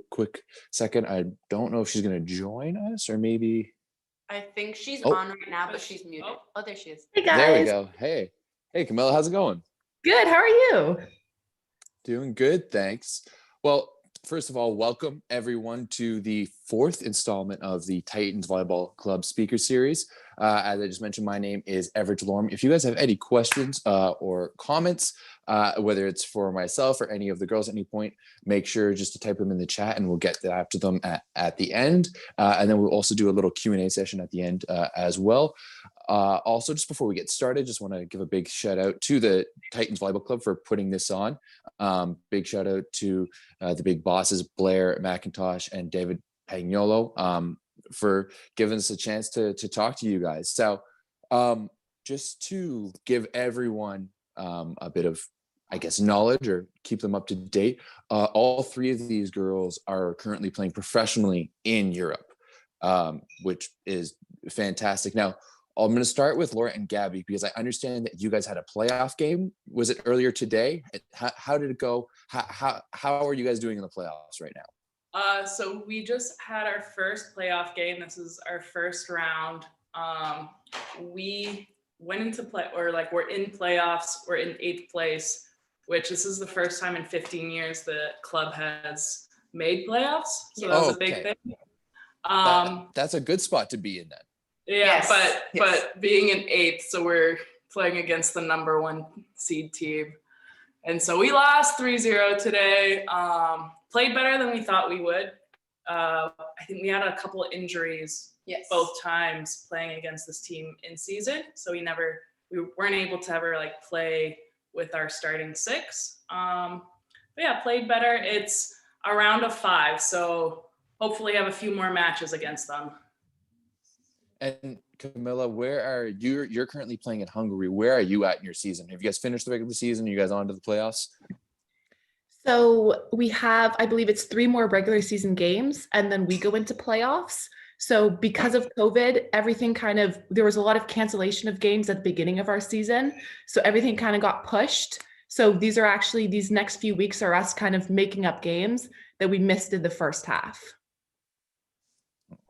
quick second. I don't know if she's going to join us or maybe. I think she's on right now, but she's muted. Oh, there she is. Hey, guys. There we go. Hey, Kamila, how's it going? Good. How are you? Doing good, thanks. Well, first of all, welcome everyone to the 4th installment of the Titans Volleyball Club Speaker Series. As I just mentioned, my name is Everett Delorme. If you guys have any questions or comments, whether it's for myself or any of the girls at any point, make sure just to type them in the chat and we'll get after them at the end. And then we'll also do a little Q&A session at the end as well. Also, just before we get started, just want to give a big shout out to the Titans Volleyball Club for putting this on. Big shout out to the big bosses, Blair McIntosh and David Pagnolo, for giving us a chance to talk to you guys. So just to give everyone a bit of, I guess, knowledge or keep them up to date, all 3 of these girls are currently playing professionally in Europe, which is fantastic. Now, I'm going to start with Laura and Gabi because I understand that you guys had a playoff game. Was it earlier today? How did it go? How are you guys doing in the playoffs right now? So we just had our first playoff game. This is our first round. We went into we're in playoffs. We're in 8th place, which this is the first time in 15 years the club has made playoffs. So that was a big thing. That's a good spot to be in then. Yeah, yes. But being in 8th, so we're playing against the number 1 seed team. And so we lost 3-0 today. Played better than we thought we would. I think we had a couple of injuries both times playing against this team in season. So we weren't able to ever play with our starting 6. But yeah, played better. It's a round of 5. So hopefully have a few more matches against them. And Kamila, where are you? You're currently playing in Hungary. Where are you at in your season? Have you guys finished the regular season? Are you guys on to the playoffs? So we have, I believe it's 3 more regular season games, and then we go into playoffs. So because of COVID, there was a lot of cancellation of games at the beginning of our season. So everything kind of got pushed. So these next few weeks are us kind of making up games that we missed in the first half.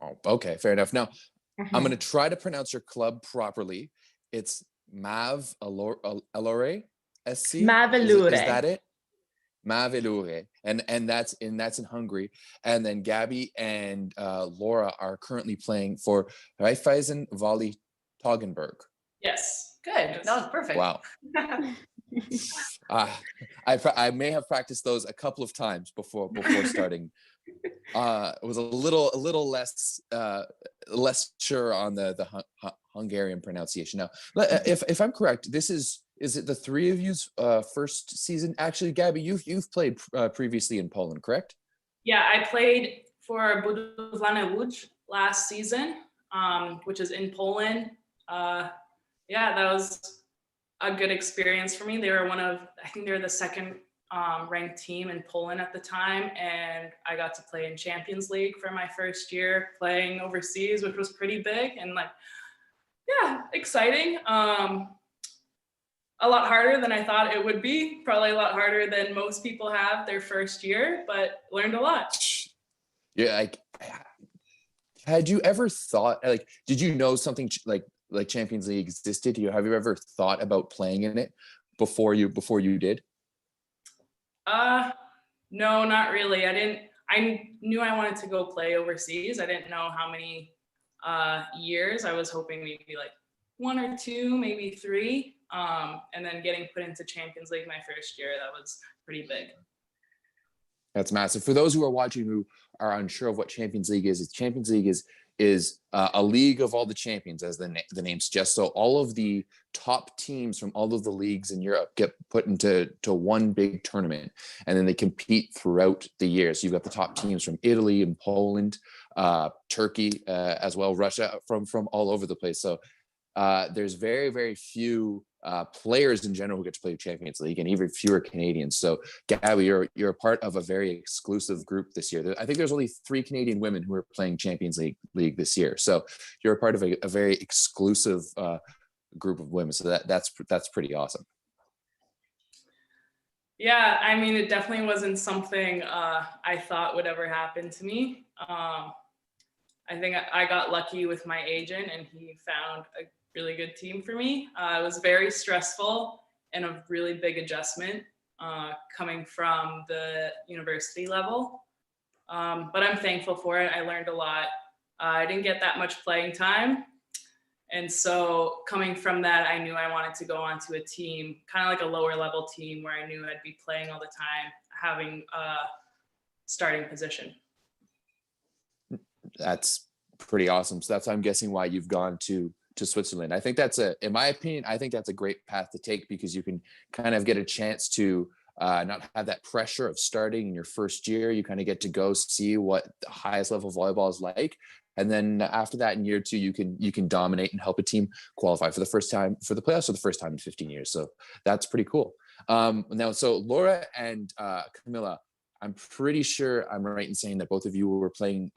Oh, okay, fair enough. Now, I'm going to try to pronounce your club properly. It's Maciagowski SC. Maciagowski. Is that it? Maciagowski. And that's in Hungary. And then Gabi and Laura are currently playing for Raiffeisen Volley Toggenburg. Yes. Good. That was perfect. Wow. I may have practiced those a couple of times before starting. It was a little less sure on the Hungarian pronunciation. Now, if I'm correct, is it the 3 of you's first season? Actually, Gabi, you've played previously in Poland, correct? Yeah, I played for Budowlane Łódź last season, which is in Poland. Yeah, that was a good experience for me. They were I think they were the 2nd ranked team in Poland at the time, and I got to play in Champions League for my first year playing overseas, which was pretty big and exciting. A lot harder than I thought it would be, probably a lot harder than most people have their first year, but learned a lot. Yeah, had you ever thought, did you know something like Champions League existed? Have you ever thought about playing in it before you did? No, not really. I knew I wanted to go play overseas. I didn't know how many years. I was hoping maybe 1 or 2, maybe 3. And then getting put into Champions League my first year, that was pretty big. That's massive. For those who are watching who are unsure of what Champions League is, Champions League is a league of all the champions, as the name suggests. So all of the top teams from all of the leagues in Europe get put into one big tournament, and then they compete throughout the year. So you've got the top teams from Italy and Poland, Turkey as well, Russia, from all over the place. So there's very, very few players in general who get to play Champions League, and even fewer Canadians. So Gabi, you're a part of a very exclusive group this year. I think there's only 3 Canadian women who are playing Champions League this year. So you're a part of a very exclusive group of women. So that's pretty awesome. Yeah, I mean, it definitely wasn't something I thought would ever happen to me. I think I got lucky with my agent and he found a really good team for me. It was very stressful and a really big adjustment coming from the university level. But I'm thankful for it. I learned a lot. I didn't get that much playing time. And so coming from that, I knew I wanted to go onto a team, kind of like a lower level team where I knew I'd be playing all the time, having a starting position. That's pretty awesome. So I'm guessing why you've gone to Switzerland. I think in my opinion, I think that's a great path to take because you can kind of get a chance to not have that pressure of starting in your first year. You kind of get to go see what the highest level volleyball is like. And then after that, in year 2, you can dominate and help a team qualify for the first time for the playoffs for the first time in 15 years. So that's pretty cool. Now, so Laura and Kamila, I'm pretty sure I'm right in saying that both of you were playing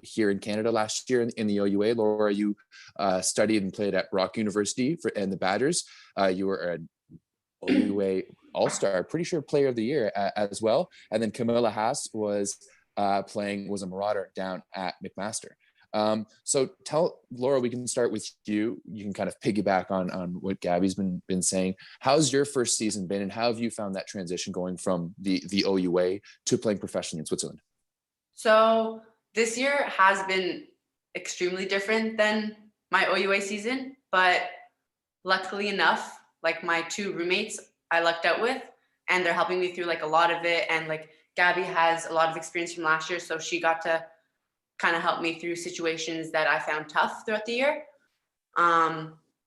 here in Canada last year in the OUA. Laura, you studied and played at Rock University and the Badgers. You were an OUA All-Star, pretty sure Player of the Year as well. And then Kamila Haase was a Marauder down at McMaster. So tell Laura, we can start with you. You can kind of piggyback on what Gabby's been saying. How's your first season been, and how have you found that transition going from the OUA to playing professionally in Switzerland? So this year has been extremely different than my OUA season, but luckily enough, like my 2 roommates I lucked out with, and they're helping me through like a lot of it. And like Gabi has a lot of experience from last year, so she got to kind of help me through situations that I found tough throughout the year.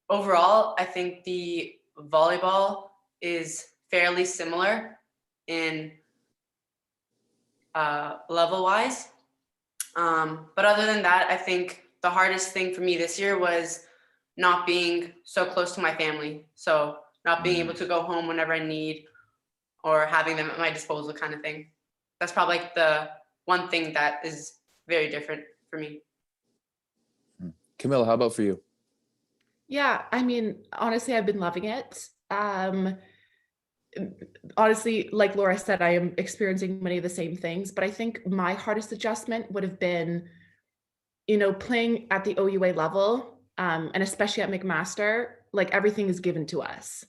Overall, I think the volleyball is fairly similar in level-wise. But other than that, I think the hardest thing for me this year was not being so close to my family. So not being able to go home whenever I need or having them at my disposal kind of thing. That's probably like the one thing that is very different for me. Kamila, how about for you? Yeah, I mean, honestly, I've been loving it. Honestly, like Laura said, I am experiencing many of the same things, but I think my hardest adjustment would have been, playing at the OUA level, and especially at McMaster, like everything is given to us.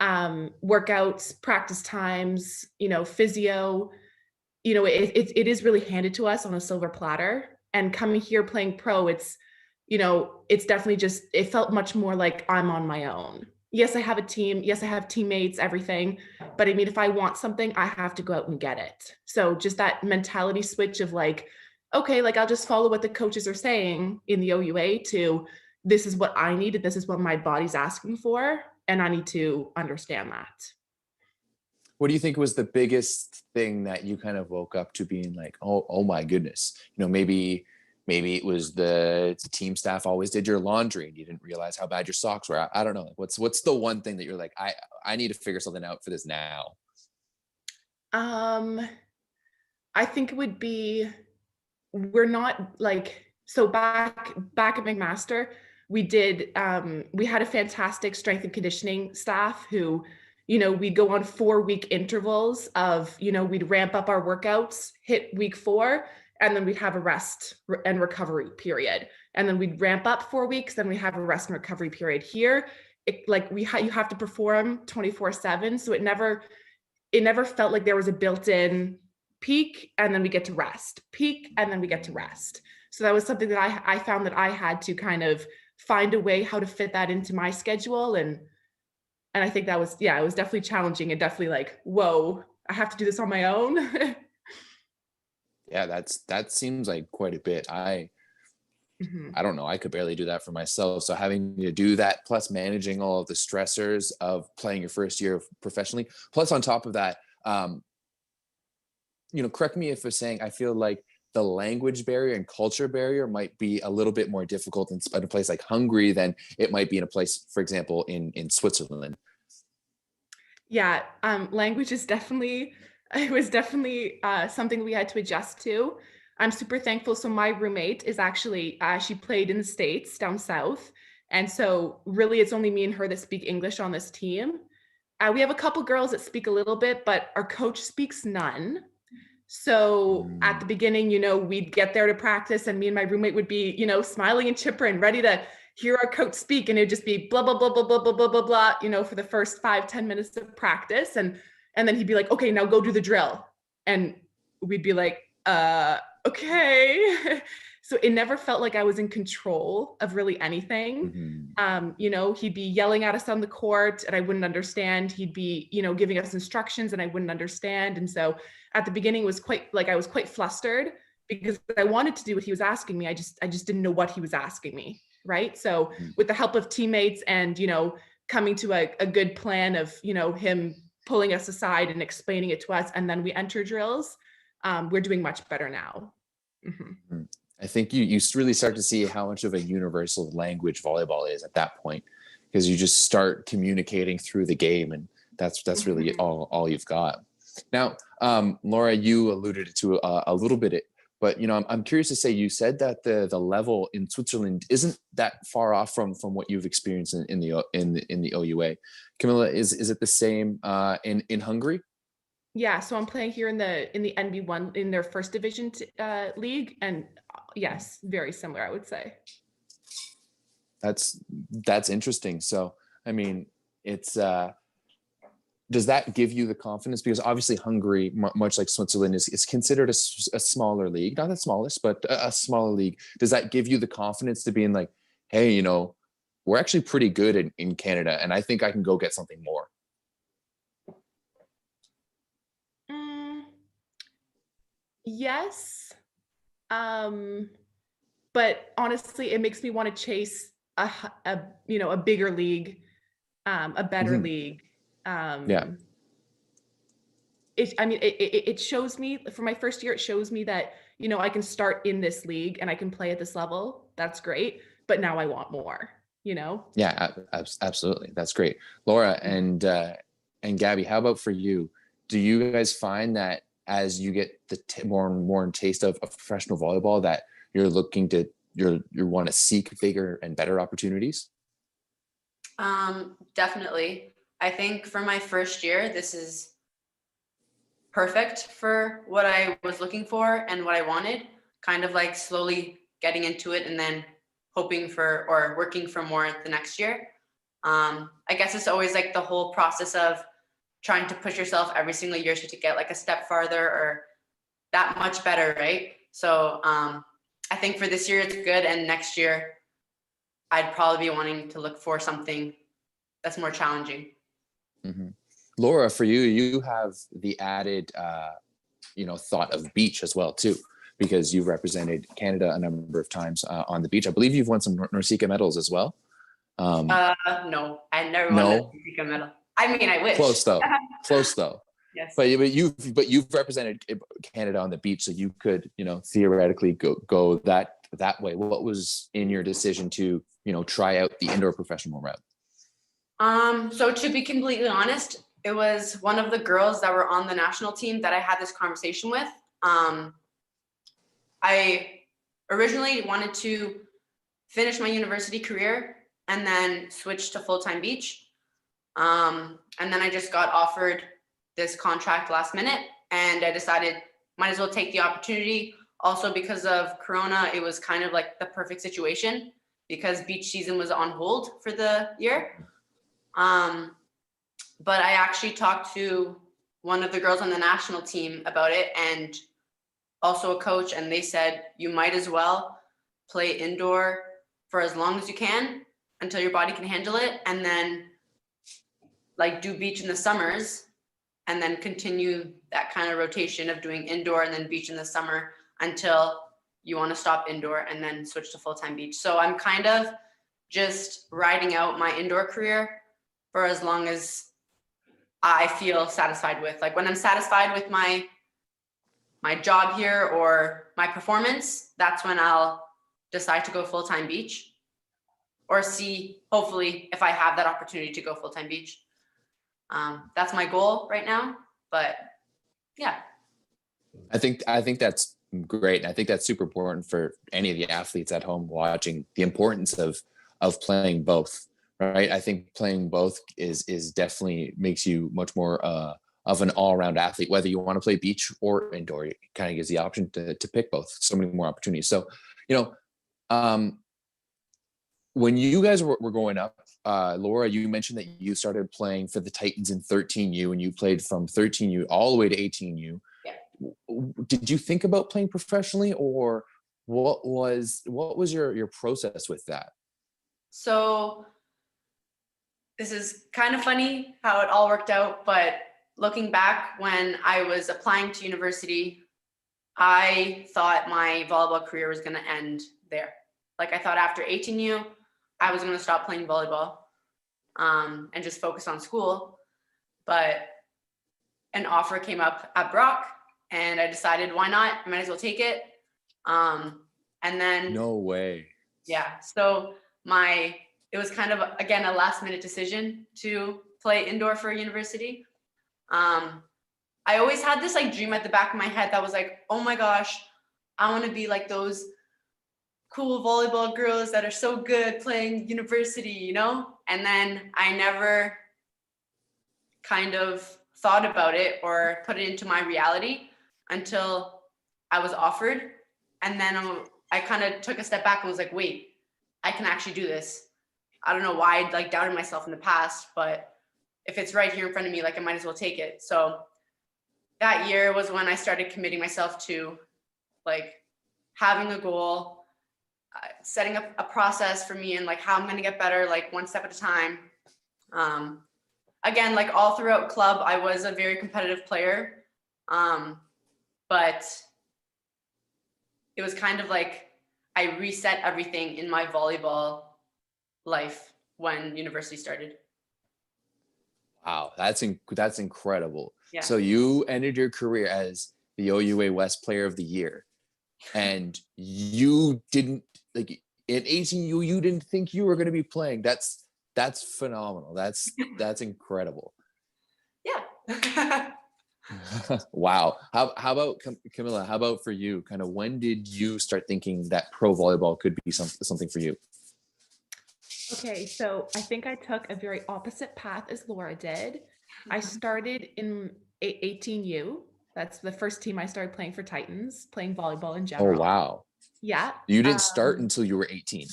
Workouts, practice times, physio, it is really handed to us on a silver platter. And coming here playing pro, it's definitely it felt much more like I'm on my own. Yes, I have a team. Yes, I have teammates, everything. But I mean, if I want something, I have to go out and get it. So just that mentality switch of like, okay, like I'll just follow what the coaches are saying in the OUA to this is what I need and this is what my body's asking for. And I need to understand that. What do you think was the biggest thing that you kind of woke up to being like, oh my goodness, maybe it was the team staff always did your laundry and you didn't realize how bad your socks were. I don't know. What's the one thing that you're like, I need to figure something out for this now? I think it would be, we're not like, so back at McMaster, we had a fantastic strength and conditioning staff who, we'd go on 4-week intervals of, we'd ramp up our workouts, hit week 4, and then we'd have a rest and recovery period. And then we'd ramp up 4 weeks, then we have a rest and recovery period. Here, you have to perform 24/7. So it never felt like there was a built-in peak and then we get to rest, peak and then we get to rest. So that was something that I found that I had to kind of find a way how to fit that into my schedule. And I think that was, it was definitely challenging and definitely like, whoa, I have to do this on my own. Yeah, that seems like quite a bit. I don't know. I could barely do that for myself. So having to do that, plus managing all of the stressors of playing your first year professionally, plus on top of that, correct me if I'm saying, I feel like the language barrier and culture barrier might be a little bit more difficult in a place like Hungary than it might be in a place, for example, in Switzerland. Yeah, language is definitely something we had to adjust to. I'm super thankful. So my roommate is actually, she played in the States down south. And so really it's only me and her that speak English on this team. we have a couple girls that speak a little bit, but our coach speaks none. So at the beginning, we'd get there to practice and me and my roommate would be, smiling and chipper and ready to hear our coach speak. And it'd just be blah, blah, blah, blah, blah, blah, blah, blah, blah, for the first 5-10 minutes of practice. And then he'd be like, okay, now go do the drill. And we'd be like, okay. So it never felt like I was in control of really anything. He'd be yelling at us on the court and I wouldn't understand. He'd be, giving us instructions and I wouldn't understand. And so at the beginning I was quite flustered because I wanted to do what he was asking me. I just didn't know what he was asking me. Right. So with the help of teammates and, coming to a good plan of, him pulling us aside and explaining it to us, and then we enter drills, we're doing much better now. I think you really start to see how much of a universal language volleyball is at that point, because you just start communicating through the game, and that's really all you've got. Now, Laura, you alluded to a little bit, but I'm curious to say, you said that the level in Switzerland isn't that far off from what you've experienced in the OUA. Kamila, is it the same in Hungary? Yeah, so I'm playing here in the NB1 in their first division league, and yes, very similar, I would say. That's interesting. So, I mean, it's does that give you the confidence? Because obviously Hungary, much like Switzerland, is considered a smaller league, not the smallest, but a smaller league. Does that give you the confidence to be in like, hey, we're actually pretty good in Canada, and I think I can go get something more? Yes. But honestly, it makes me want to chase a bigger league, a better league. It shows me, for my first year, it shows me that, I can start in this league and I can play at this level. That's great. But now I want more, Yeah, absolutely. That's great. Laura and Gabi, how about for you? Do you guys find that as you get the more and more taste of professional volleyball, that you're looking to, you want to seek bigger and better opportunities? Definitely. I think for my first year, this is perfect for what I was looking for and what I wanted, kind of like slowly getting into it and then hoping for or working for more the next year. I guess it's always like the whole process of trying to push yourself every single year to get like a step farther or that much better, right? So I think for this year it's good, and next year I'd probably be wanting to look for something that's more challenging. Laura, for you, you have the added thought of beach as well too, because you've represented Canada a number of times on the beach. I believe you've won some NORCECA medals as well. No, I never won a NORCECA medal. I mean, I wish. Close though. Yes. But you've represented Canada on the beach, so you could, theoretically go that way. What was in your decision to, try out the indoor professional route? So to be completely honest, it was one of the girls that were on the national team that I had this conversation with. I originally wanted to finish my university career and then switch to full-time beach. And then I just got offered this contract last minute, and I decided might as well take the opportunity. Also, because of Corona, it was kind of like the perfect situation because beach season was on hold for the year. But I actually talked to one of the girls on the national team about it, and also a coach, and they said you might as well play indoor for as long as you can until your body can handle it, and then like do beach in the summers, and then continue that kind of rotation of doing indoor and then beach in the summer until you want to stop indoor and then switch to full-time beach. So I'm kind of just riding out my indoor career for as long as I feel satisfied with. Like when I'm satisfied with my job here or my performance, that's when I'll decide to go full-time beach or see, hopefully, if I have that opportunity to go full-time beach. That's my goal right now, but yeah. I think that's great. I think that's super important for any of the athletes at home watching, the importance of playing both, right? I think playing both is definitely makes you much more of an all-around athlete, whether you want to play beach or indoor. It kind of gives the option to pick both. So many more opportunities. So, you know, when you guys were growing up, Laura, you mentioned that you started playing for the Titans in 13U, and you played from 13U all the way to 18U. Yeah. Did you think about playing professionally, or what was your process with that? So this is kind of funny how it all worked out, but looking back, when I was applying to university, I thought my volleyball career was going to end there. Like, I thought after 18U, I was going to stop playing volleyball and just focus on school. But an offer came up at Brock, and I decided, why not? I might as well take it. And then No way. yeah, so it was kind of, again, a last minute decision to play indoor for a university. I always had this like dream at the back of my head that was like, oh my gosh, I want to be like those cool volleyball girls that are so good playing university, you know? And then I never kind of thought about it or put it into my reality until I was offered. And then I kind of took a step back and was like, wait, I can actually do this. I don't know why I'd like doubted myself in the past, but if it's right here in front of me, like, I might as well take it. So that year was when I started committing myself to like having a goal, setting up a process for me and like how I'm going to get better, like one step at a time. Again, like all throughout club, I was a very competitive player. But it was kind of like I reset everything in my volleyball life when university started. Wow, that's incredible. Yeah. So you ended your career as the OUA West Player of the Year, and you didn't like in 18U. You didn't think you were going to be playing. That's phenomenal. That's incredible. Yeah. Wow. How about Kamila? How about for you? Kind of when did you start thinking that pro volleyball could be something for you? Okay, so I think I took a very opposite path as Laura did. I started in 18U. That's the first team I started playing for Titans, playing volleyball in Oh, general. wow. Yeah. You didn't start until you were 18.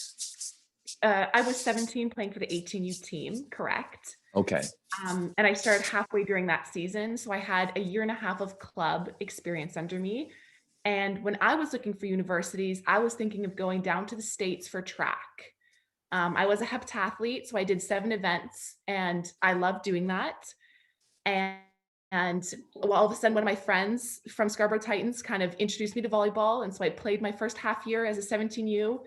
I was 17 playing for the 18U team, correct. Okay. And I started halfway during that season. So I had a year and a half of club experience under me. And when I was looking for universities, I was thinking of going down to the States for track. I was a heptathlete, so I did 7 events and I loved doing that. And well, all of a sudden, one of my friends from Scarborough Titans kind of introduced me to volleyball. And so I played my first half year as a 17U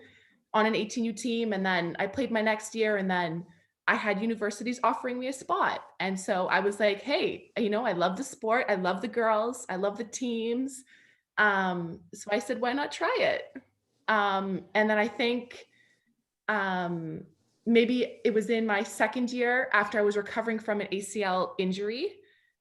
on an 18U team. And then I played my next year, and then I had universities offering me a spot. And so I was like, hey, you know, I love the sport. I love the girls. I love the teams. So I said, why not try it? And then I think maybe it was in my second year after I was recovering from an ACL injury.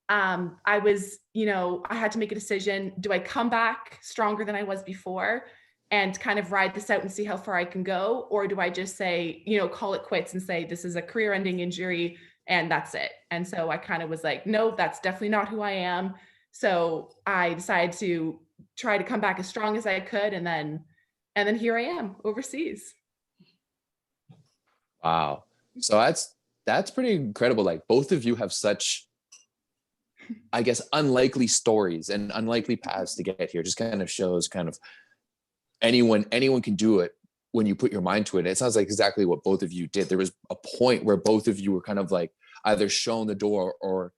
I was, you know, I had to make a decision. Do I come back stronger than I was before and kind of ride this out and see how far I can go? Or do I just say, you know, call it quits and say, this is a career ending injury and that's it. And so I kind of was like, no, that's definitely not who I am. So I decided to try to come back as strong as I could. And then here I am overseas. Wow. So that's pretty incredible. Like both of you have such, I guess, unlikely stories and unlikely paths to get here. Just kind of shows kind of anyone can do it when you put your mind to it. It sounds like exactly what both of you did. There was a point where both of you were kind of like either shown the door or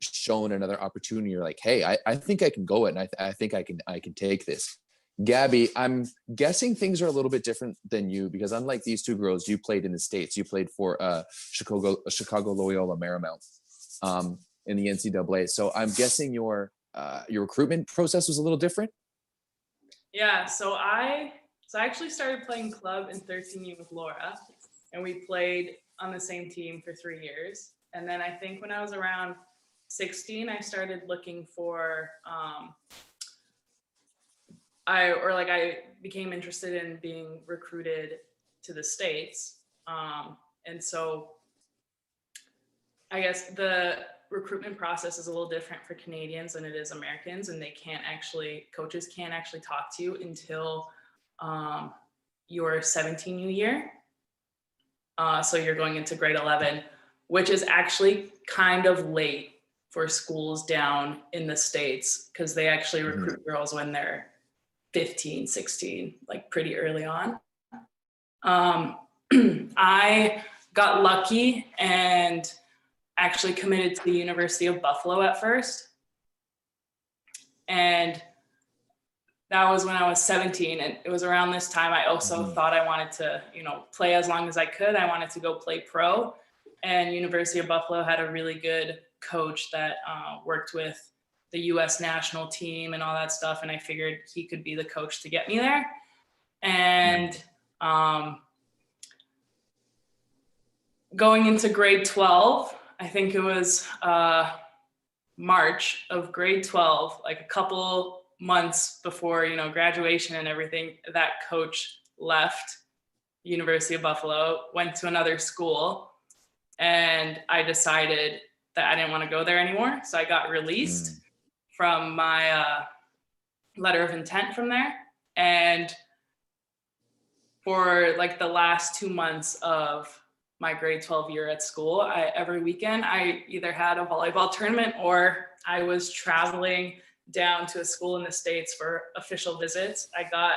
shown another opportunity. You're like, hey, I think I can go it, and I think I can take this. Gabi, I'm guessing things are a little bit different than you, because unlike these two girls, you played in the States. You played for Chicago Loyola Marymount in the NCAA. So I'm guessing your recruitment process was a little different. Yeah, so I actually started playing club in 13U with Laura, and we played on the same team for 3 years. And then I think when I was around 16, I started looking for I became interested in being recruited to the States. And so I guess the recruitment process is a little different for Canadians than it is Americans, and coaches can't actually talk to you until your 17 year. So you're going into grade 11, which is actually kind of late for schools down in the States, because they actually recruit girls when they're 15, 16, like pretty early on. I got lucky and actually committed to the University of Buffalo at first. And that was when I was 17. And it was around this time I also thought I wanted to, play as long as I could. I wanted to go play pro. And University of Buffalo had a really good coach that worked with the US national team and all that stuff. And I figured he could be the coach to get me there. And going into grade 12, I think it was March of grade 12, like a couple months before, graduation and everything, that coach left University of Buffalo, went to another school, and I decided that I didn't want to go there anymore. So I got released from my letter of intent from there. And for like the last 2 months of my grade 12 year at school, every weekend I either had a volleyball tournament or I was traveling down to a school in the States for official visits. I got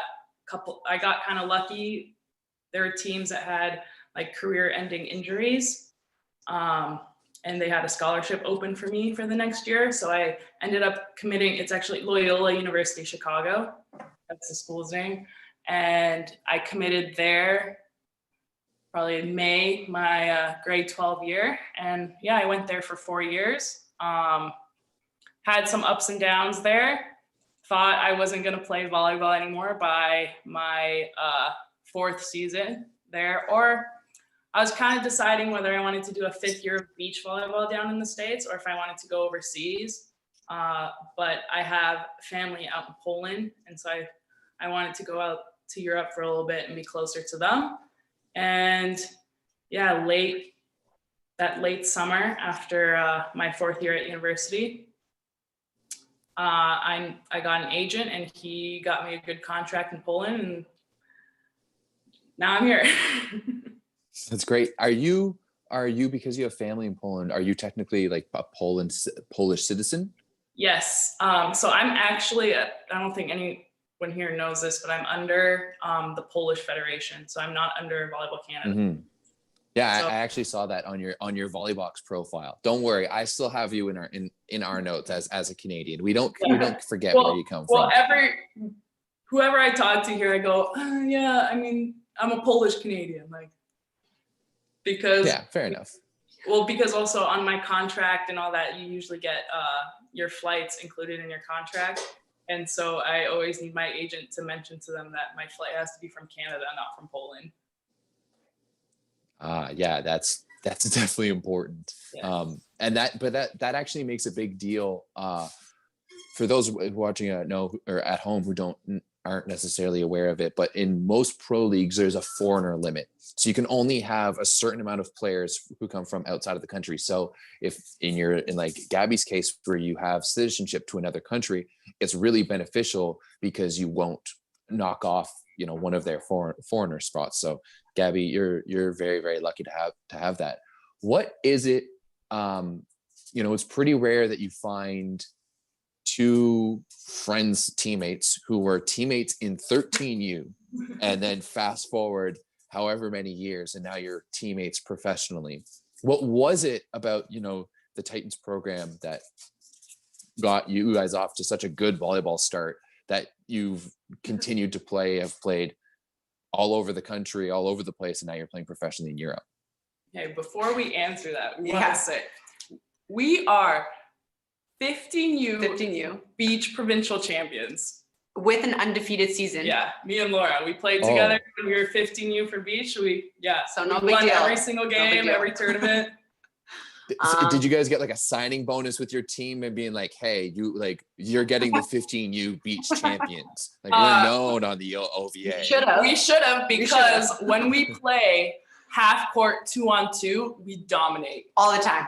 kind of lucky. There were teams that had like career-ending injuries, and they had a scholarship open for me for the next year. So I ended up committing. It's actually Loyola University Chicago. That's the school's name. And I committed there probably in May, my grade 12 year. And yeah, I went there for 4 years. Had some ups and downs there. Thought I wasn't going to play volleyball anymore by my 4th season there. Or I was kind of deciding whether I wanted to do a 5th year of beach volleyball down in the States or if I wanted to go overseas. But I have family out in Poland. And so I wanted to go out to Europe for a little bit and be closer to them. And yeah, that late summer after my 4th year at university, I got an agent and he got me a good contract in Poland, and now I'm here. That's great. Are you, because you have family in Poland, are you technically like a Polish citizen? Yes. So I'm actually, I don't think anyone here knows this, but I'm under the Polish Federation. So I'm not under Volleyball Canada. Yeah, so, I actually saw that on your Volleybox profile. Don't worry, I still have you in our notes as a Canadian. We don't forget where you come from. Whoever I talk to here, I go, yeah, I mean, I'm a Polish Canadian, because yeah, fair enough. Well, because also on my contract and all that, you usually get your flights included in your contract. And so I always need my agent to mention to them that my flight has to be from Canada, not from Poland. Yeah, that's definitely important. Yeah. And that actually makes a big deal for those watching or at home who aren't necessarily aware of it. But in most pro leagues, there's a foreigner limit, so you can only have a certain amount of players who come from outside of the country. So if in like Gabi's case, where you have citizenship to another country, it's really beneficial because you won't knock off one of their foreigner spots. So Gabi, you're very, very lucky to have that. What is it? It's pretty rare that you find two teammates who were teammates in 13U and then fast forward however many years and now you're teammates professionally. What was it about the Titans program that got you guys off to such a good volleyball start that you've continued to have played all over the country, all over the place, and now you're playing professionally in Europe? Okay, before we answer that, we want to say we are 15U beach provincial champions with an undefeated season. Yeah, me and Laura, we played together. We were 15U for beach. So we won every single game, every tournament. Did you guys get like a signing bonus with your team and being like, hey, you're getting the 15U beach champions? Like we're known on the OVA. We should have because when we play half court 2-on-2, we dominate all the time.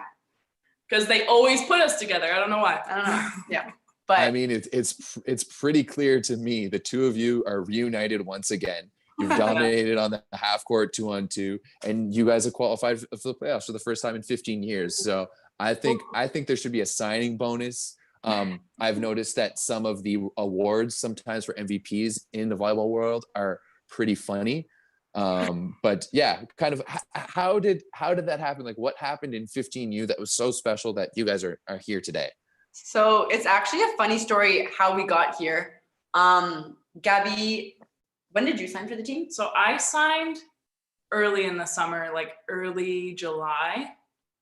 because they always put us together. I don't know why. I don't know. Yeah. But I mean, it's pretty clear to me the two of you are reunited once again. You've dominated on the half court 2-on-2, and you guys have qualified for the playoffs for the first time in 15 years. So I think there should be a signing bonus. I've noticed that some of the awards sometimes for MVPs in the volleyball world are pretty funny. But yeah, kind of how did that happen? Like, what happened in 15U that was so special that you guys are here today? so it's actually a funny story how we got here. Gabi, when did you sign for the team? So I signed early in the summer, like early July,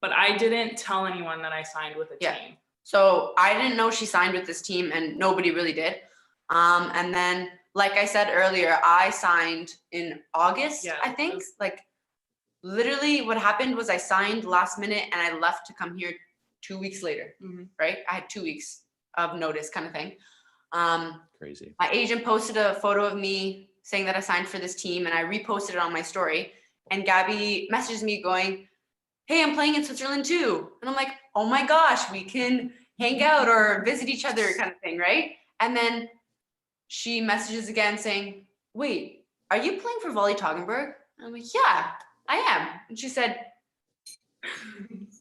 but I didn't tell anyone that I signed with a team. So I didn't know she signed with this team, and nobody really did. And then, like I said earlier, I signed in August, I think. Like, literally what happened was I signed last minute and I left to come here 2 weeks later, right? I had 2 weeks of notice kind of thing. Crazy. My agent posted a photo of me saying that I signed for this team, and I reposted it on my story. And Gabi messages me going, "Hey, I'm playing in Switzerland too." And I'm like, "Oh my gosh, we can hang out or visit each other," kind of thing, right? And then she messages again saying, "Wait, are you playing for Volley Toggenburg?" And I'm like, "Yeah, I am." And she said,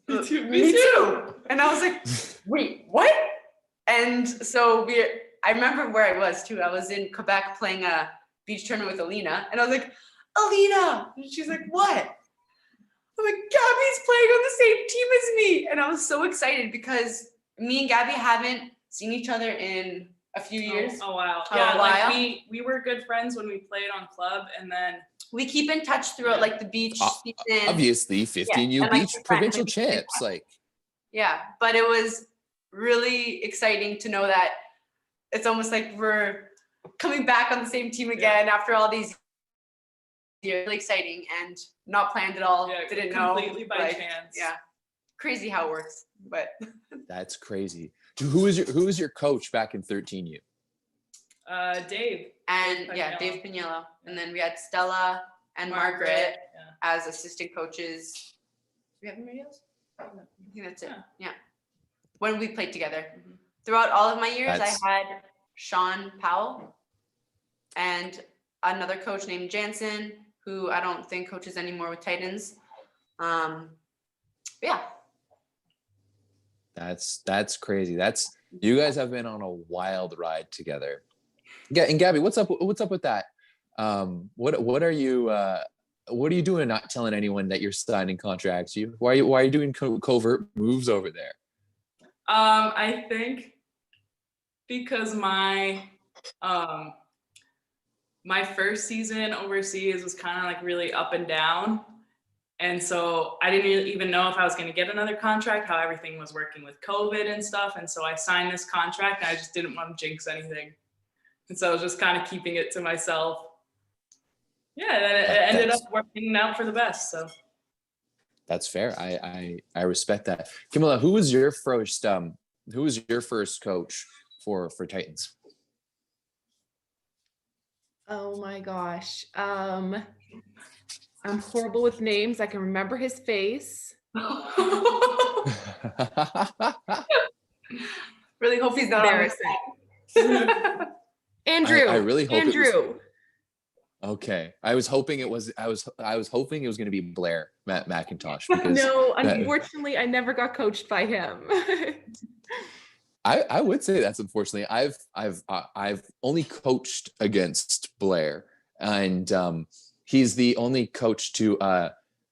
Me too. And I was like, "Wait, what?" And so I remember where I was too. I was in Quebec playing a beach tournament with Alina, and I was like, "Alina," and she's like, "What?" I'm like, "Gabi's playing on the same team as me." And I was so excited because me and Gabi haven't seen each other in a few years. A while. A Yeah, while. like we were good friends when we played on club, and then We keep in touch throughout like the beach season. Obviously, 15U and, like, beach we're provincial friends. champs. Like, Yeah, but it was really exciting to know that it's almost like we're coming back on the same team again after all these years. Really exciting and not planned at all. Yeah, Didn't know. completely by chance. Yeah, crazy how it works. But that's crazy. Who was your coach back in 13U? Dave. and Dave yeah, Pagniello. Dave Pagniello, and then we had Stella and Margaret as assistant coaches. Do we have anybody else? I think that's it. Yeah. When we played together. Throughout all of my years, I had Sean Powell and another coach named Jansen, who I don't think coaches anymore with Titans. Yeah. That's crazy. You guys have been on a wild ride together. Yeah, and Gabi, what's up with that? What are you doing not telling anyone that you're signing contracts? Why are you doing covert moves over there? I think because my first season overseas was kind of like really up and down. And so I didn't even know if I was going to get another contract, how everything was working with COVID and stuff. And so I signed this contract and I just didn't want to jinx anything. And so I was just kind of keeping it to myself. Yeah, and then it ended up working out for the best. So that's fair. I respect that. Kamila, who was your first coach for Titans? Oh my gosh. I'm horrible with names. I can remember his face. Really hope he's not embarrassing. Andrew. I really hope Andrew. Okay. I was hoping it was going to be Blair McIntosh. No, unfortunately, I never got coached by him. I would say that's unfortunately. I've only coached against Blair, and he's the only coach to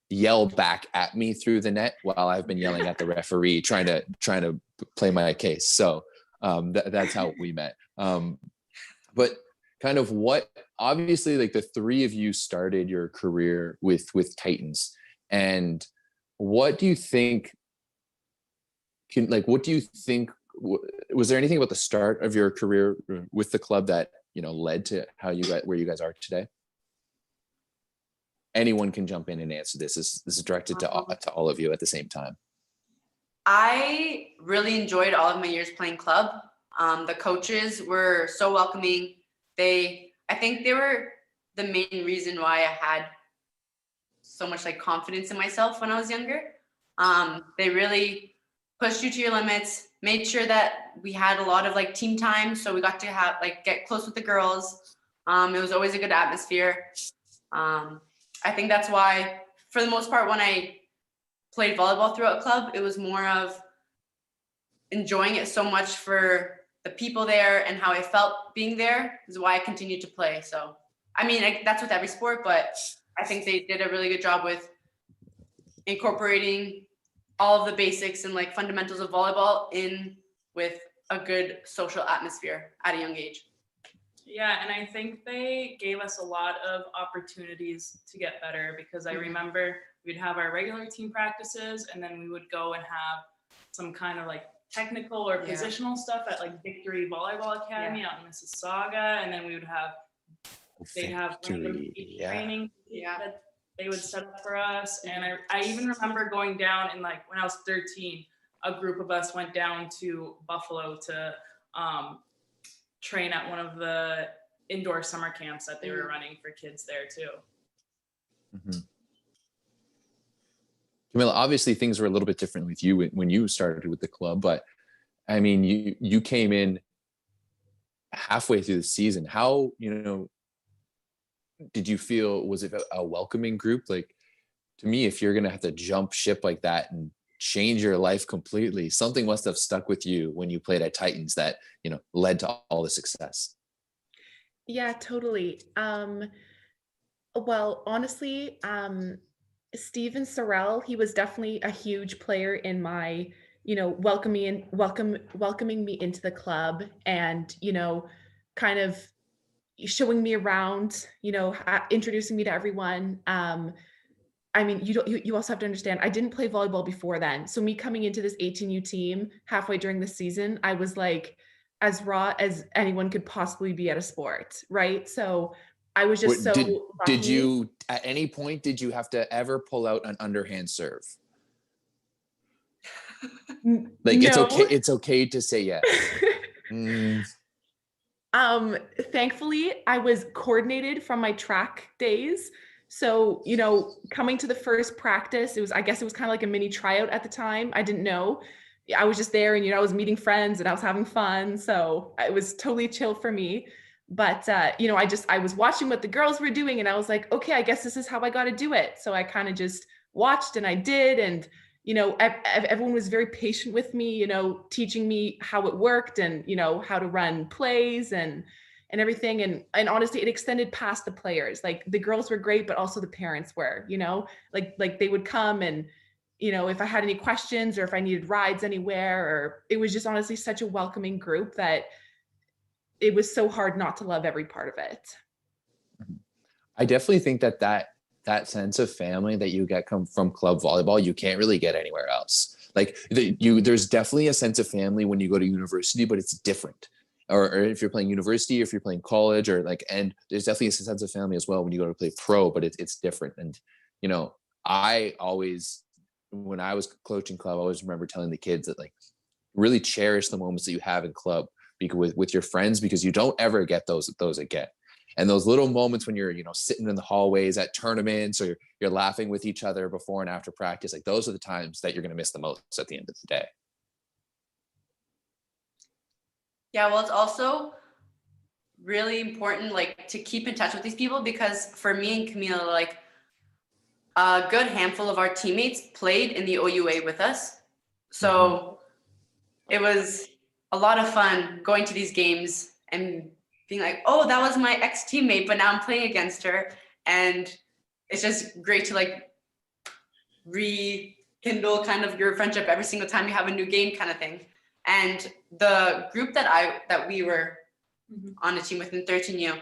yell back at me through the net while I've been yelling at the referee trying to play my case. So that's how we met. But kind of obviously, like, the three of you started your career with Titans, and what do you think was there anything about the start of your career with the club that led to where you guys are today? Anyone can jump in and answer this. This is directed to all of you at the same time. I really enjoyed all of my years playing club. The coaches were so welcoming. I think they were the main reason why I had so much confidence in myself when I was younger. They really pushed you to your limits, made sure that we had a lot of like team time. So we got to have like get close with the girls. It was always a good atmosphere. I think that's why, for the most part, when I played volleyball throughout club, it was more of enjoying it so much for the people there and how I felt being there is why I continued to play. So, I mean, that's with every sport, but I think they did a really good job with incorporating all of the basics and like fundamentals of volleyball in with a good social atmosphere at a young age. Yeah, and I think they gave us a lot of opportunities to get better, because I remember we'd have our regular team practices and then we would go and have some kind of like technical or positional stuff at like Victory Volleyball Academy out in Mississauga, and then we would have they'd have random training that they would set up for us. And I even remember going down in like when I was 13, a group of us went down to Buffalo to train at one of the indoor summer camps that they were running for kids there too. Mm-hmm. Kamila, obviously things were a little bit different with you when you started with the club, but I mean, you came in halfway through the season. How, did you feel, was it a welcoming group? Like, to me, if you're going to have to jump ship like that and change your life completely, something must have stuck with you when you played at Titans that, led to all the success. Yeah, totally. Well, honestly, Steven Sorrell, he was definitely a huge player in my, welcoming me into the club, and, kind of showing me around, introducing me to everyone. I mean, you also have to understand, I didn't play volleyball before then. So me coming into this 18U team halfway during the season, I was like as raw as anyone could possibly be at a sport, right? So I was just did you, at any point, did you have to ever pull out an underhand serve? Like, no. It's okay to say yes. Thankfully, I was coordinated from my track days. So, coming to the first practice, I guess it was kind of like a mini tryout at the time. I didn't know. I was just there, and, I was meeting friends and I was having fun. So it was totally chill for me. But, I was watching what the girls were doing, and I was like, okay, I guess this is how I got to do it. So I kind of just watched, and I did. And, everyone was very patient with me, teaching me how it worked and, how to run plays and everything. And honestly, it extended past the players. Like, the girls were great, but also the parents were, like they would come and, if I had any questions or if I needed rides anywhere, or it was just honestly such a welcoming group that it was so hard not to love every part of it. I definitely think that sense of family that you get from club volleyball, you can't really get anywhere else. Like, there's definitely a sense of family when you go to university, but it's different. Or if you're playing university, or if you're playing college, or and there's definitely a sense of family as well when you go to play pro, but it's different. And, I always, when I was coaching club, I always remember telling the kids that, like, really cherish the moments that you have in club with your friends, because you don't ever get those again. And those little moments when you're, sitting in the hallways at tournaments, or you're laughing with each other before and after practice, like, those are the times that you're going to miss the most at the end of the day. Yeah, well, it's also really important, like, to keep in touch with these people, because for me and Kamila, like, a good handful of our teammates played in the OUA with us. So it was a lot of fun going to these games and being like, oh, that was my ex-teammate, but now I'm playing against her. And it's just great to, like, rekindle kind of your friendship every single time you have a new game, kind of thing. And the group that we were on a team with in 13U,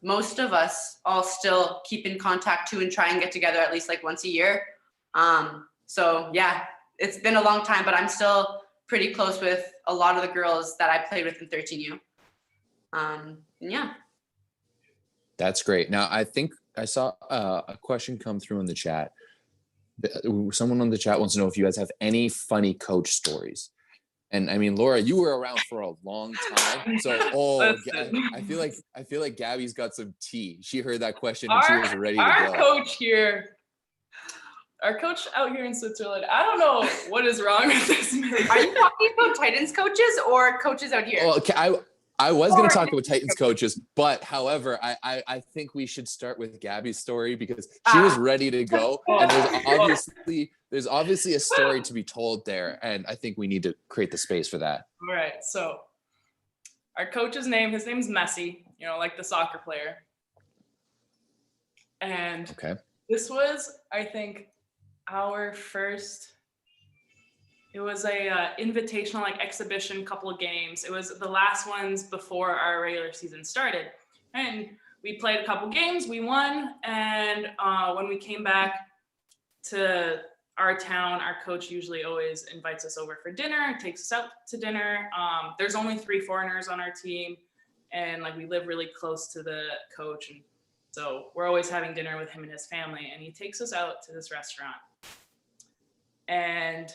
most of us all still keep in contact too and try and get together at least like once a year. So yeah, it's been a long time, but I'm still pretty close with a lot of the girls that I played with in 13U. Yeah. That's great. Now, I think I saw a question come through in the chat. Someone on the chat wants to know if you guys have any funny coach stories. And I mean, Laura, you were around for a long time, so I feel like Gabby's got some tea. She heard that question and she was ready to go. Our coach here, our coach out here in Switzerland, I don't know what is wrong with this man. Are you talking about Titans coaches or coaches out here? Well, okay, I was going to talk about Titans coaches, but however, I think we should start with Gabi's story because she was ready to go, and there's obviously a story to be told there, and I think we need to create the space for that. All right, so our coach's name, his name's Messi, you know, like the soccer player. And this was, I think, our first. It was a invitational like exhibition couple of games. It was the last ones before our regular season started. And we played a couple games, we won. And when we came back to our town, our coach usually always invites us over for dinner, takes us out to dinner. There's only 3 foreigners on our team. And like we live really close to the coach. And so we're always having dinner with him and his family. And he takes us out to this restaurant. And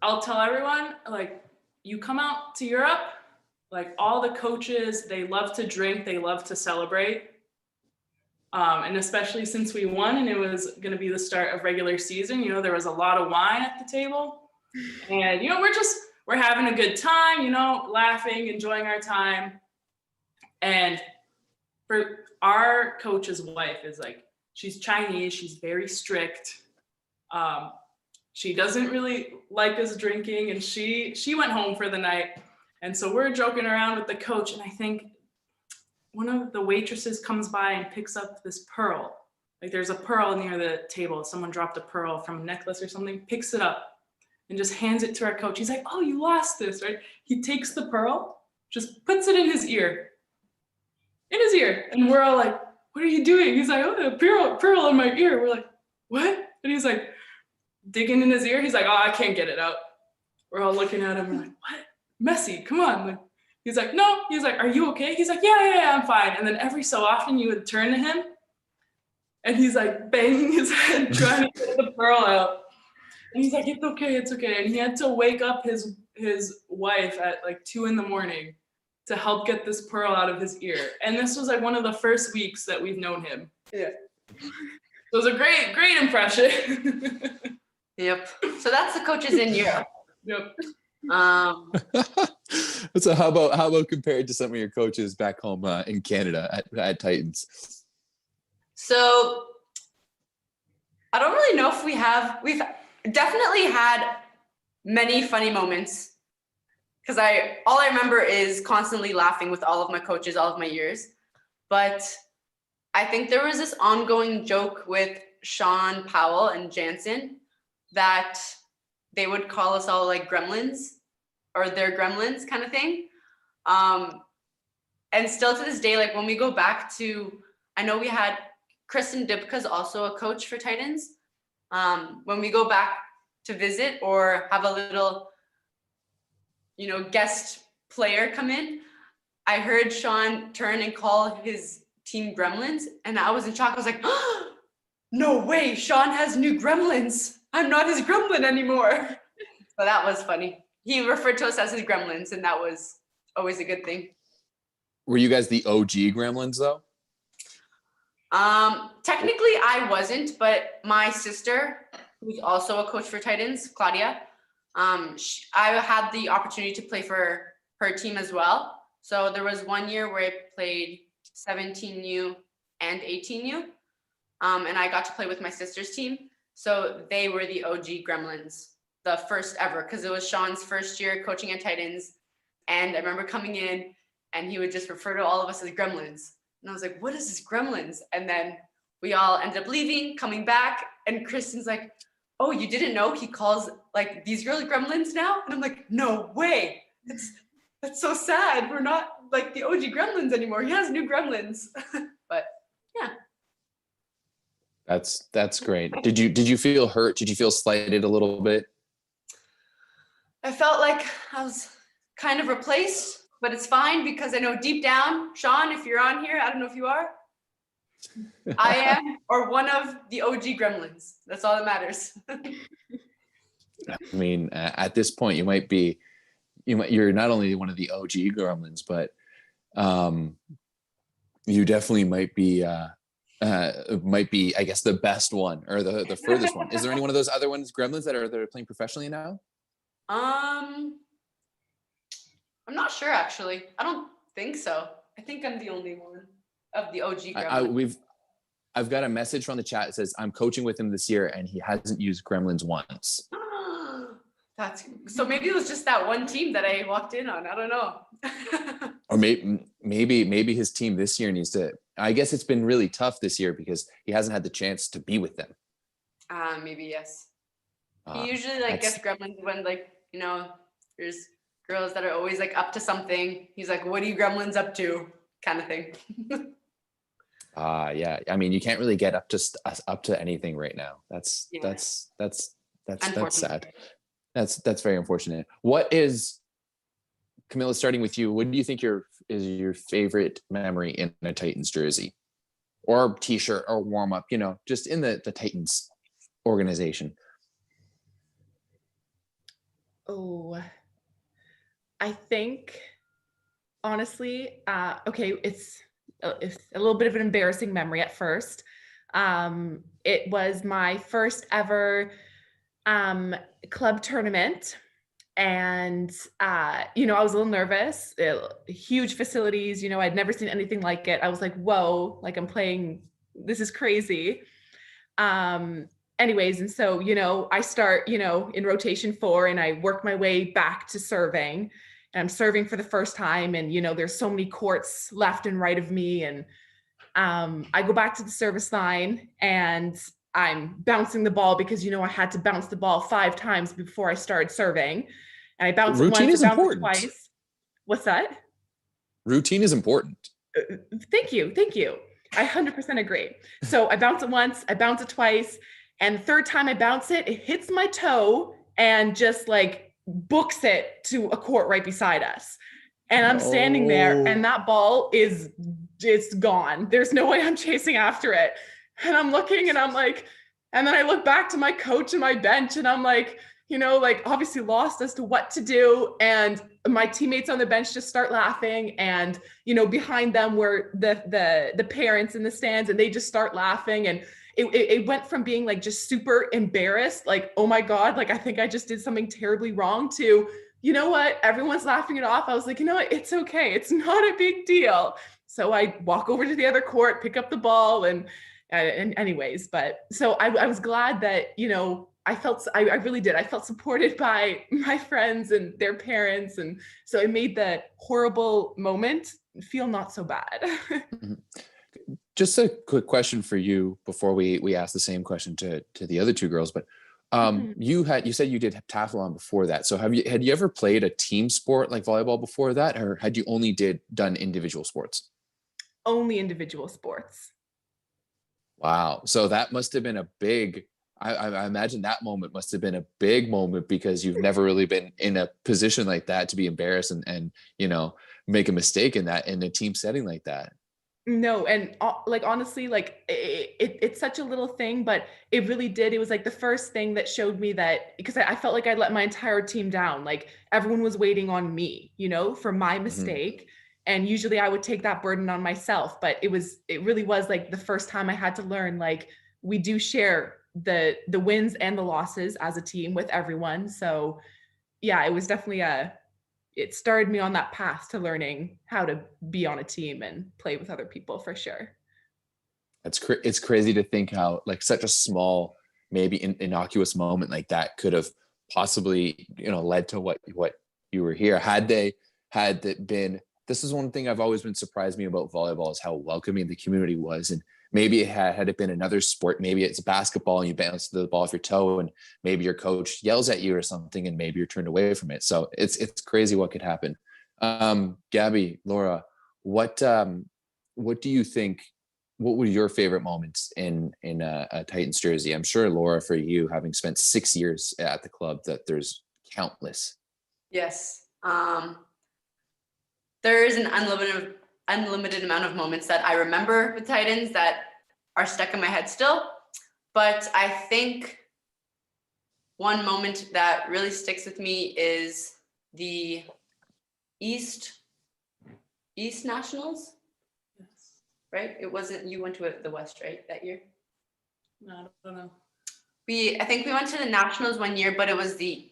I'll tell everyone, like, you come out to Europe, like all the coaches, they love to drink, they love to celebrate. And especially since we won and it was going to be the start of regular season, you know, there was a lot of wine at the table. And, you know, we're having a good time, you know, laughing, enjoying our time. And for our coach's wife is like, she's Chinese, she's very strict. She doesn't really like us drinking, and she went home for the night. And so we're joking around with the coach, and I think one of the waitresses comes by and picks up this pearl. Like there's a pearl near the table. Someone dropped a pearl from a necklace or something, picks it up and just hands it to our coach. He's like, oh, you lost this, right? He takes the pearl, just puts it in his ear. And we're all like, what are you doing? He's like, oh, a pearl in my ear. We're like, what? And he's like, digging in his ear. He's like, oh, I can't get it out. We're all looking at him. We're like, what? Messi, come on. Like, he's like, no. He's like, are you okay? He's like, yeah, I'm fine. And then every so often you would turn to him and he's like banging his head, trying to get the pearl out. And he's like, it's okay. And he had to wake up his wife at like 2 a.m. to help get this pearl out of his ear. And this was like one of the first weeks that we've known him. Yeah. It was a great impression. Yep. So that's the coaches in Europe. Yep. So how about compared to some of your coaches back home in Canada at Titans? So I don't really know if we've definitely had many funny moments because all I remember is constantly laughing with all of my coaches all of my years. But I think there was this ongoing joke with Sean Powell and Jansen that they would call us all like gremlins or they're gremlins kind of thing. And still to this day, like when we go back to, I know we had Kristen Dibka's also a coach for Titans. When we go back to visit or have a little, you know, guest player come in, I heard Sean turn and call his team gremlins. And I was in shock. I was like, oh, no way, Sean has new gremlins. I'm not his gremlin anymore. So that was funny. He referred to us as his gremlins, and that was always a good thing. Were you guys the OG gremlins though? Technically I wasn't, but my sister, who's also a coach for Titans, Claudia, I had the opportunity to play for her team as well. So there was one year where I played 17U and 18U. And I got to play with my sister's team. So they were the OG gremlins, the first ever, because it was Sean's first year coaching at Titans. And I remember coming in and he would just refer to all of us as gremlins. And I was like, what is this gremlins? And then we all ended up leaving, coming back. And Kristen's like, oh, you didn't know he calls like these girls gremlins now? And I'm like, no way. That's so sad. We're not like the OG gremlins anymore. He has new gremlins. But yeah. That's great. Did you feel hurt? Did you feel slighted a little bit? I felt like I was kind of replaced, but it's fine because I know deep down, Sean, if you're on here, I don't know if you are, I am, or one of the OG gremlins. That's all that matters. I mean, at this point, you're not only one of the OG gremlins, but you definitely might be a might be, I guess, the best one or the furthest one. Is there any one of those other ones, Gremlins, that are playing professionally now? I'm not sure actually. I don't think so. I think I'm the only one of the OG Gremlins. I've got a message from the chat that says I'm coaching with him this year and he hasn't used Gremlins once. That's so maybe it was just that one team that I walked in on. I don't know. Or maybe his team this year needs to. I guess it's been really tough this year because he hasn't had the chance to be with them. Maybe yes. He usually gets Gremlins when there's girls that are always up to something. He's like, "What are you Gremlins up to?" kind of thing. Yeah. I mean, you can't really get up to anything right now. That's sad. That's very unfortunate. What is, Kamila, starting with you, what do you think is your favorite memory in a Titans jersey or t-shirt or warm-up, just in the Titans organization? Oh, I think honestly, okay, it's a little bit of an embarrassing memory at first. It was my first ever club tournament, and I was a little nervous. Huge facilities, I'd never seen anything like it. I was like, whoa, I'm playing, this is crazy. Anyways, and so I start in rotation 4 and I work my way back to serving, and I'm serving for the first time, and there's so many courts left and right of me, and I go back to the service line and I'm bouncing the ball because, I had to bounce the ball 5 times before I started serving. And I bounce it once, I bounce it twice. What's that? Routine is important. Thank you. I 100% agree. So I bounce it once, I bounce it twice. And the third time I bounce it, it hits my toe and just books it to a court right beside us. And I'm standing there and that ball it's gone. There's no way I'm chasing after it. And I'm looking and I'm like, and then I look back to my coach and my bench and I'm like, obviously lost as to what to do. And my teammates on the bench just start laughing. And, behind them were the parents in the stands, and they just start laughing. And it went from being just super embarrassed, oh my God, I think I just did something terribly wrong, to, you know what, everyone's laughing it off. I was like, you know what, it's okay. It's not a big deal. So I walk over to the other court, pick up the ball, and anyways, but so I was glad that, I really did. I felt supported by my friends and their parents. And so it made the horrible moment feel not so bad. Just a quick question for you before we ask the same question to the other 2 girls, but you said you did heptathlon before that. So had you ever played a team sport like volleyball before that, or had you only done individual sports? Only individual sports. Wow. So that must have been a big, I imagine that moment must have been a big moment, because you've never really been in a position like that to be embarrassed and make a mistake in a team setting like that. No, and honestly, it's such a little thing, but it really did. It was the first thing that showed me that, because I felt like I let my entire team down. Everyone was waiting on me, for my mistake. Mm-hmm. And usually I would take that burden on myself, but it really was the first time I had to learn, we do share the wins and the losses as a team with everyone. So yeah, it was definitely it started me on that path to learning how to be on a team and play with other people, for sure. It's crazy to think how such a small, maybe innocuous moment like that could have possibly, led to what you were here. Had that been, this is one thing I've always been surprised me about volleyball, is how welcoming the community was. And maybe had it been another sport, maybe it's basketball and you bounce the ball off your toe and maybe your coach yells at you or something and maybe you're turned away from it. So it's crazy what could happen. Gabi, Laura, what do you think, what were your favorite moments in a Titans jersey? I'm sure, Laura, for you, having spent 6 years at the club, that there's countless. Yes. There is an unlimited amount of moments that I remember with Titans that are stuck in my head still. But I think one moment that really sticks with me is the East Nationals. right? It wasn't, you went to the West, right, that year? No, I don't know. I think we went to the Nationals one year, but it was the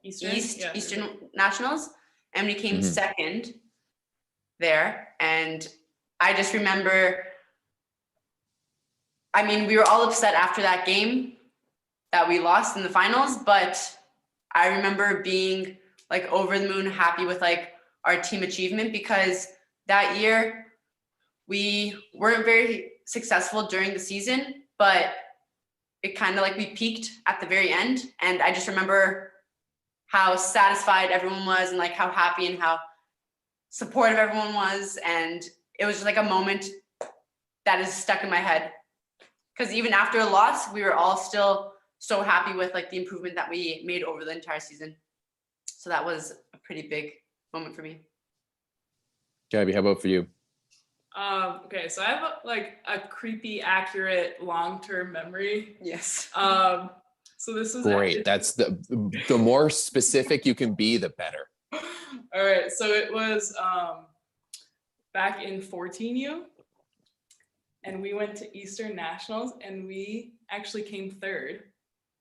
Eastern Nationals, and we came second there. And I just remember, I mean, we were all upset after that game that we lost in the finals, but I remember being like over the moon happy with like our team achievement, because that year we weren't very successful during the season, but it kind of like we peaked at the very end. And I just remember how satisfied everyone was and like how happy and how supportive everyone was. And it was just like a moment that is stuck in my head. Because even after a loss, we were all still so happy with like the improvement that we made over the entire season. So that was a pretty big moment for me. Gabi, how about for you? Okay, so I have a creepy, accurate, long-term memory. Yes. So this is Great. That's the more specific you can be, the better. All right, so it was back in 14U, and we went to Eastern Nationals, and we actually came third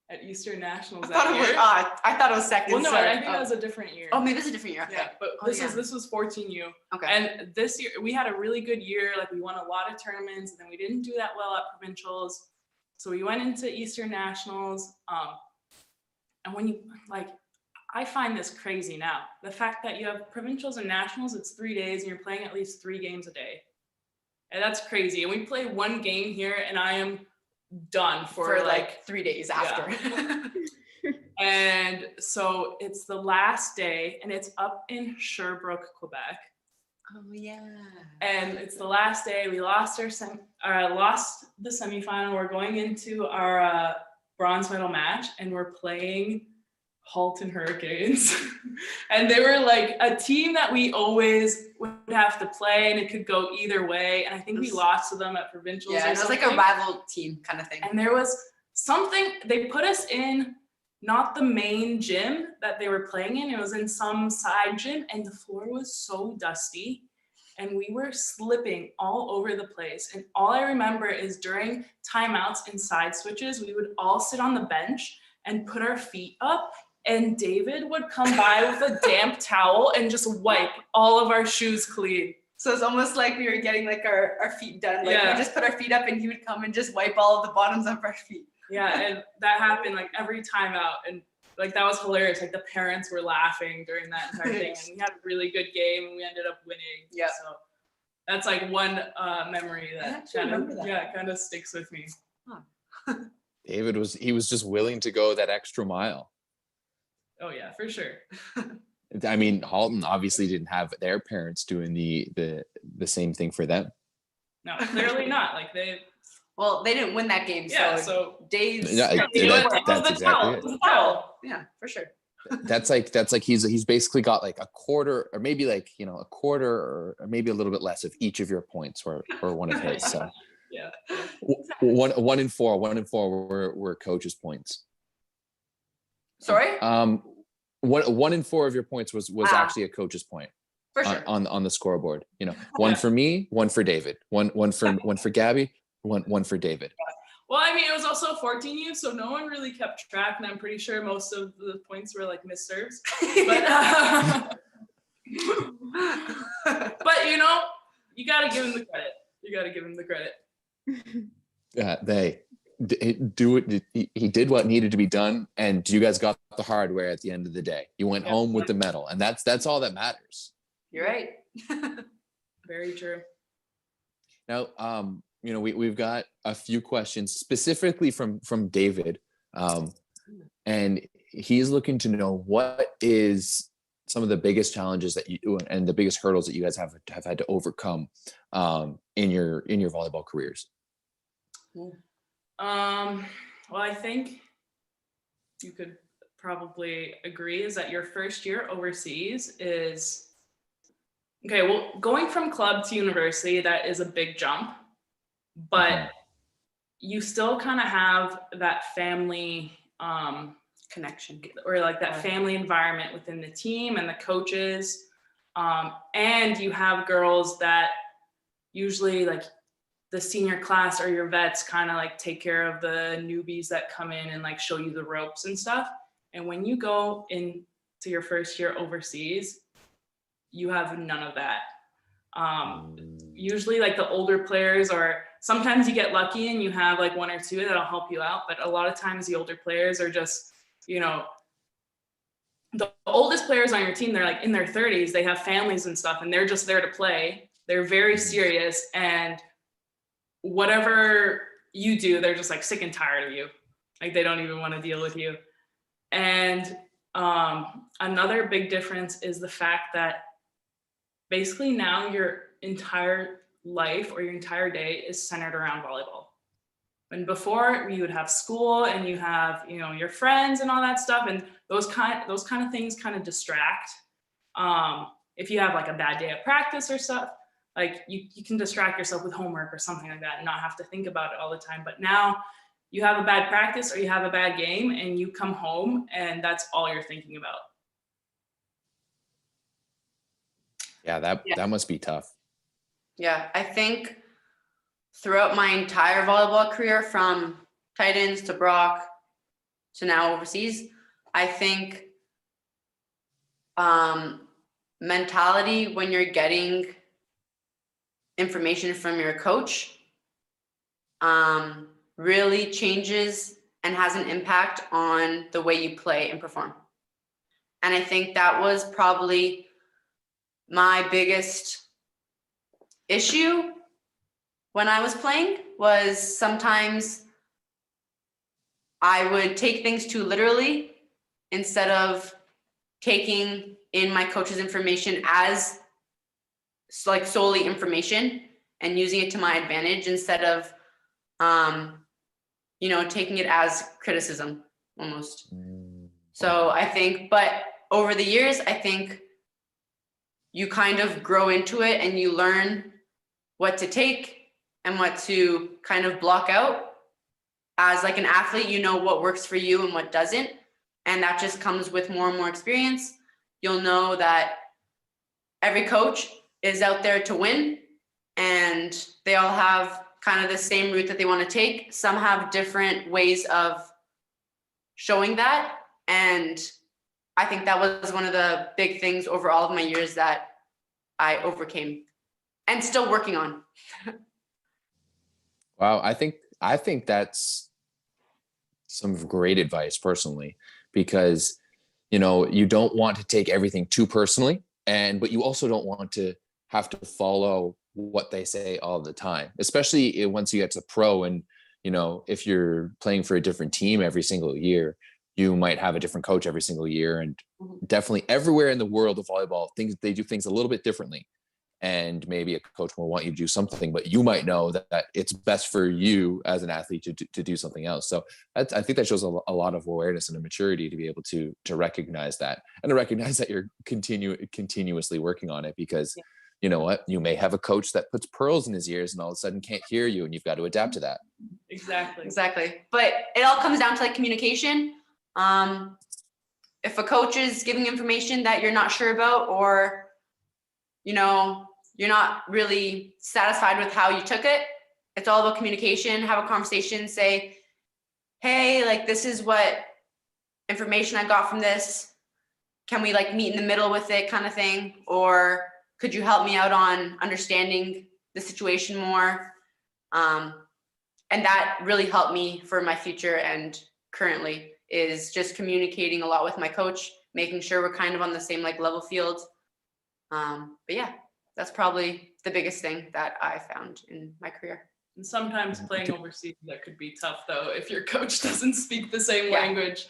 at Eastern Nationals that year. I thought it was second. Well, no, sorry. I think that was a different year. Oh, maybe it's a different year. Okay. Yeah, but this was 14U. Okay. And this year we had a really good year. Like we won a lot of tournaments, and then we didn't do that well at provincials. So we went into Eastern Nationals. And when you I find this crazy now. The fact that you have provincials and nationals, it's 3 days, and you're playing at least 3 games a day. And that's crazy. And we play 1 game here, and I am done for like 3 days after. Yeah. And so it's the last day, and it's up in Sherbrooke, Quebec. Oh yeah. And it's the last day. We lost lost the semifinal. We're going into our bronze medal match, and we're playing Halton Hurricanes. And they were like a team that we always would have to play, and it could go either way. And I think we lost to them at provincials. Yeah, it was like a rival team kind of thing. And there was something, they put us in not the main gym that they were playing in. It was in some side gym, and the floor was so dusty, and we were slipping all over the place. And all I remember is during timeouts and side switches, we would all sit on the bench and put our feet up, and David would come by with a damp towel and just wipe all of our shoes clean. So it's almost like we were getting like our feet done. Like we just put our feet up, and he would come and just wipe all of the bottoms of our feet. Yeah, and that happened like every time out, and like that was hilarious. Like the parents were laughing during that entire thing, and we had a really good game, and we ended up winning. Yeah. So that's like one memory that kind of sticks with me. Huh. David was just willing to go that extra mile. Oh yeah, for sure. I mean, Halton obviously didn't have their parents doing the same thing for them. No, clearly not. Like they didn't win that game. Yeah, so Dave's. Yeah, that's exactly it. The towel. Yeah, for sure. That's like he's basically got like a quarter, or maybe like a quarter, or maybe a little bit less of each of your points, or one of his. So yeah. 1 in 4 were coach's points. Sorry. 1 in 4 of your points was actually a coach's point. For sure. On the scoreboard. One for me, one for David, one for Gabi, one for David. Well, I mean, it was also 14U, so no one really kept track, and I'm pretty sure most of the points were like missed serves. But but you gotta give him the credit. You gotta give him the credit. He did what needed to be done, and you guys got the hardware at the end of the day. You went home with the medal, and that's all that matters. You're right. Very true. Now, we've got a few questions specifically from David, and he's looking to know what is some of the biggest challenges that you and the biggest hurdles that you guys have had to overcome in your volleyball careers. Well, I think you could probably agree is that your first year overseas is okay. Well, going from club to university, that is a big jump, but you still kind of have that family connection, or like that family environment within the team and the coaches. And you have girls that usually like the senior class or your vets kind of like take care of the newbies that come in and like show you the ropes and stuff. And when you go into your first year overseas, you have none of that. Usually like the older players, or sometimes you get lucky and you have like one or two that'll help you out. But a lot of times the older players are just, you know, the oldest players on your team, they're like in their 30s, they have families and stuff, and they're just there to play. They're very serious, and whatever you do, they're just like sick and tired of you. Like they don't even want to deal with you. And another big difference is the fact that basically now your entire life or your entire day is centered around volleyball. And before, you would have school and you have, you know, your friends and all that stuff, and those kind of things kind of distract. If you have like a bad day at practice or stuff, like you can distract yourself with homework or something like that and not have to think about it all the time. But now you have a bad practice or you have a bad game and you come home and that's all you're thinking about. Yeah, that must be tough. Yeah, I think throughout my entire volleyball career, from Titans to Brock to now overseas, I think mentality when you're getting information from your coach really changes and has an impact on the way you play and perform. And I think that was probably my biggest issue when I was playing, was sometimes I would take things too literally instead of taking in my coach's information as like solely information and using it to my advantage instead of, you know, taking it as criticism almost. So I think, but over the years, I think you kind of grow into it and you learn what to take and what to kind of block out. As like an athlete, you know what works for you and what doesn't. And that just comes with more and more experience. You'll know that every coach is out there to win, and they all have kind of the same route that they want to take. Some have different ways of showing that. And I think that was one of the big things over all of my years that I overcame and still working on. Wow, I think that's some great advice personally, because you know, you don't want to take everything too personally, but you also don't want to have to follow what they say all the time, especially once you get to pro. And you know, if you're playing for a different team every single year, you might have a different coach every single year. And definitely everywhere in the world of volleyball, they do things a little bit differently. And maybe a coach will want you to do something, but you might know that it's best for you as an athlete to do something else. So I think that shows a lot of awareness and a maturity to be able to recognize that, and to recognize that you're continuously working on it, because you know what, you may have a coach that puts pearls in his ears and all of a sudden can't hear you, and you've got to adapt to that. Exactly. But it all comes down to like communication. If a coach is giving information that you're not sure about, or you know, you're not really satisfied with how you took it, it's all about communication. Have a conversation, say, hey, like this is what information I got from this. Can we like meet in the middle with it, kind of thing? Or could you help me out on understanding the situation more? And that really helped me for my future and currently, is just communicating a lot with my coach, making sure we're kind of on the same like level field. But yeah, that's probably the biggest thing that I found in my career. And sometimes playing overseas, that could be tough though, if your coach doesn't speak the same language.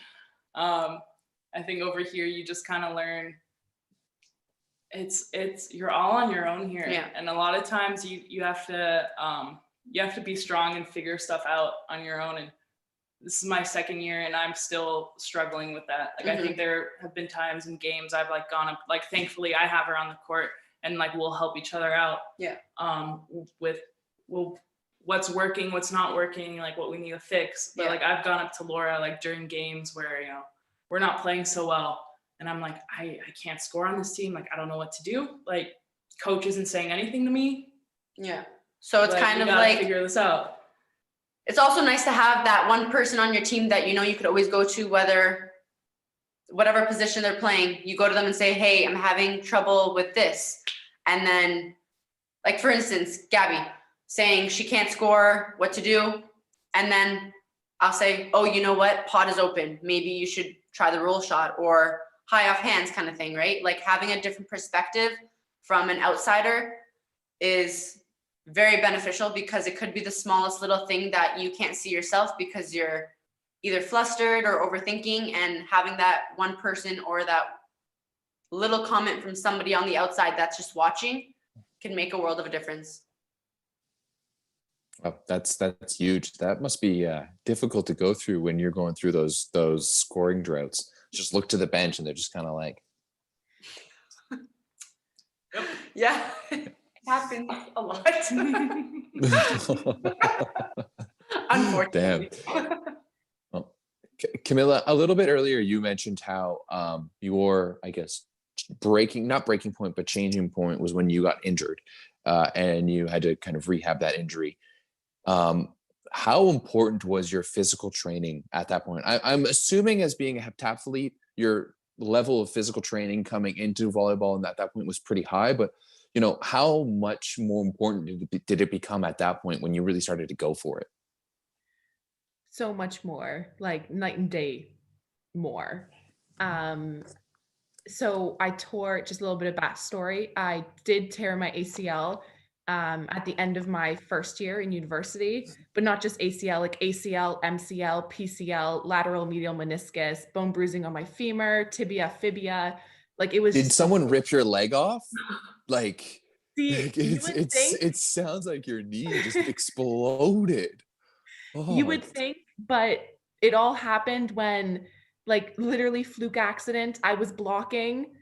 I think over here, you just kind of learn it's you're all on your own here. Yeah. And a lot of times you have to be strong and figure stuff out on your own. And this is my second year and I'm still struggling with that. Like, I think there have been times in games I've like gone up, like thankfully I have her on the court and like we'll help each other out. Yeah. With what's working, what's not working, like what we need to fix. But like I've gone up to Laura like during games where, you know, we're not playing so well. And I'm like, I can't score on this team. Like, I don't know what to do. Like, coach isn't saying anything to me. Yeah. So it's Like, kind we of gotta like, figure this out. it's also nice to have that one person on your team that you could always go to, whatever position they're playing, you go to them and say, hey, I'm having trouble with this. And then, like, for instance, Gabi saying she can't score, what to do. And then I'll say, oh, you know what? Pot is open. Maybe you should try the roll shot or high off hands kind of thing, right? Like, having a different perspective from an outsider is very beneficial, because it could be the smallest little thing that you can't see yourself because you're either flustered or overthinking, and having that one person or that little comment from somebody on the outside that's just watching can make a world of a difference. Oh, that's huge. That must be difficult to go through when you're going through those scoring droughts. Just look to the bench and they're just kind of like, Yeah, it happens a lot. Unfortunately. damn. Well, Kamila, a little bit earlier, you mentioned how your, I guess, not breaking point, but changing point was when you got injured and you had to kind of rehab that injury. How important was your physical training at that point? I'm assuming, as being a heptathlete, your level of physical training coming into volleyball and at that point was pretty high, but how much more important did it become at that point when you really started to go for it? So much more, like night and day more. So I tore, just a little bit of backstory, I did tear my ACL at the end of my first year in university, but not just ACL, like ACL, MCL, PCL, lateral medial meniscus, bone bruising on my femur, tibia, fibia. Like, it was. Did someone rip your leg off? Like, See, it sounds like your knee just exploded. You Oh. would think, but it all happened when, like, literally fluke accident. I was blocking,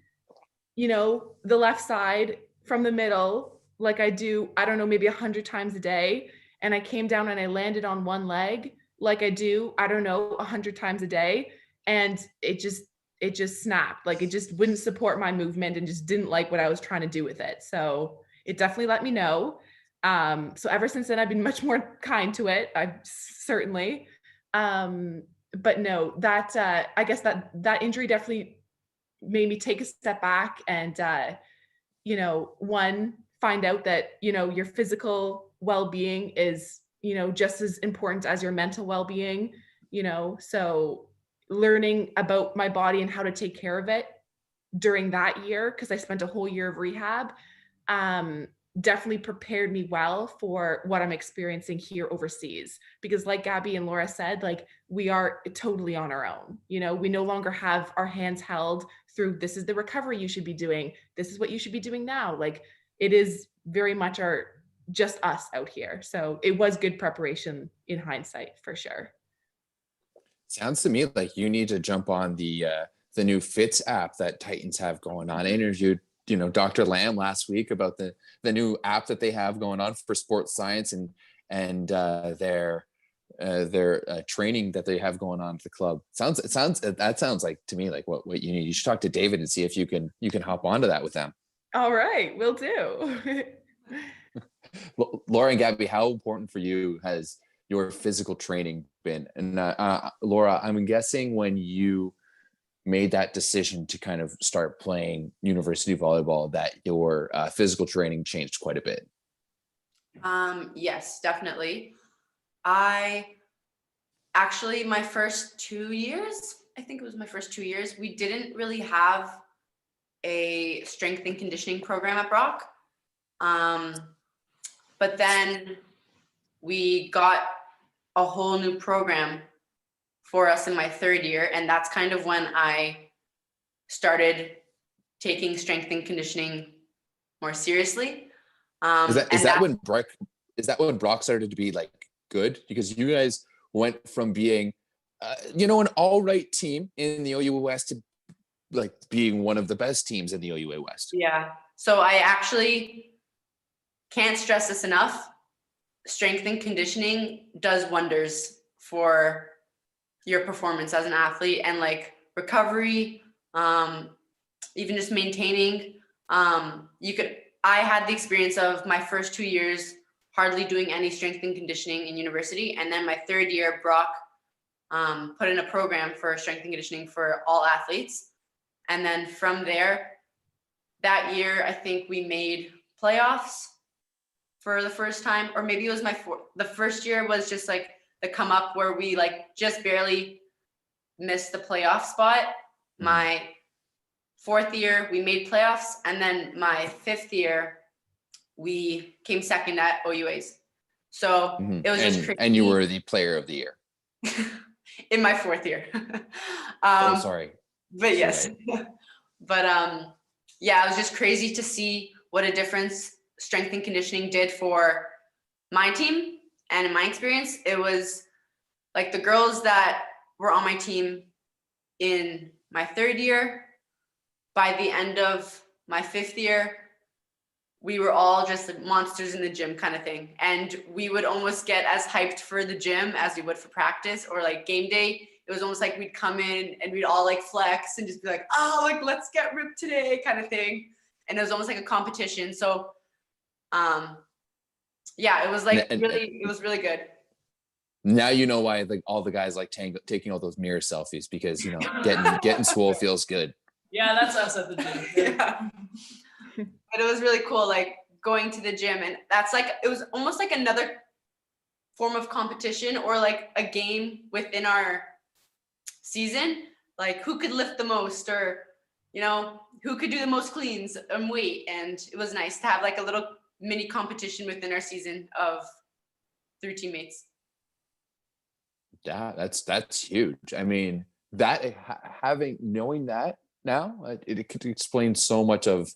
the left side from the middle, like I do, I don't know, maybe 100 times a day. And I came down and I landed on one leg, like I do, I don't know, 100 times a day. And it just snapped. Like, it just wouldn't support my movement and just didn't like what I was trying to do with it. So it definitely let me know. So ever since then, I've been much more kind to it. I've certainly, but no, that, I guess that injury definitely made me take a step back and, one, find out that, your physical well-being is, just as important as your mental well-being, so learning about my body and how to take care of it during that year, because I spent a whole year of rehab, definitely prepared me well for what I'm experiencing here overseas. Because like Gabi and Laura said, like, we are totally on our own. We no longer have our hands held through, this is the recovery you should be doing, this is what you should be doing now. Like, it is very much just us out here. So it was good preparation in hindsight, for sure. Sounds to me like you need to jump on the new Fits app that Titans have going on. I interviewed Dr. Lamb last week about the new app that they have going on for sports science and their training that they have going on at the club. That sounds like to me like what you need. You should talk to David and see if you can hop onto that with them. All right, will do. Laura and Gabi, how important for you has your physical training been? And Laura, I'm guessing when you made that decision to kind of start playing university volleyball that your physical training changed quite a bit. Yes, definitely. My first 2 years, I think it was my first 2 years, we didn't really have a strength and conditioning program at Brock. But then we got a whole new program for us in my third year. And that's kind of when I started taking strength and conditioning more seriously. Is that when Brock started to be like good? Because you guys went from being, an all right team in the OUA West to like being one of the best teams in the OUA West. Yeah. So I actually can't stress this enough. Strength and conditioning does wonders for your performance as an athlete, and like recovery, even just maintaining. I had the experience of my first 2 years hardly doing any strength and conditioning in university. And then my third year, Brock put in a program for strength and conditioning for all athletes. And then from there, that year, I think we made playoffs for the first time, or maybe it was the first year was just like the come up where we like just barely missed the playoff spot. My fourth year, we made playoffs. And then my fifth year, we came second at OUAs. So it was just crazy. And you were the player of the year. In my fourth year. Sorry. But yes. But yeah, it was just crazy to see what a difference strength and conditioning did for my team. And in my experience, it was like the girls that were on my team in my third year, by the end of my fifth year, we were all just monsters in the gym kind of thing. And we would almost get as hyped for the gym as we would for practice or like game day. It was almost like we'd come in and we'd all like flex and just be like, oh, like, let's get ripped today kind of thing. And it was almost like a competition. So yeah, it was like it was really good. Now you know why like all the guys like taking all those mirror selfies, because you know getting swole feels good. Yeah, that's us at the gym. Yeah. But it was really cool, like going to the gym, and that's like, it was almost like another form of competition or like a game within our season, like who could lift the most, or, you know, who could do the most cleans and weight. And it was nice to have like a little mini competition within our season of 3 teammates. Yeah, that's huge. I mean, that knowing that now, it could explain so much of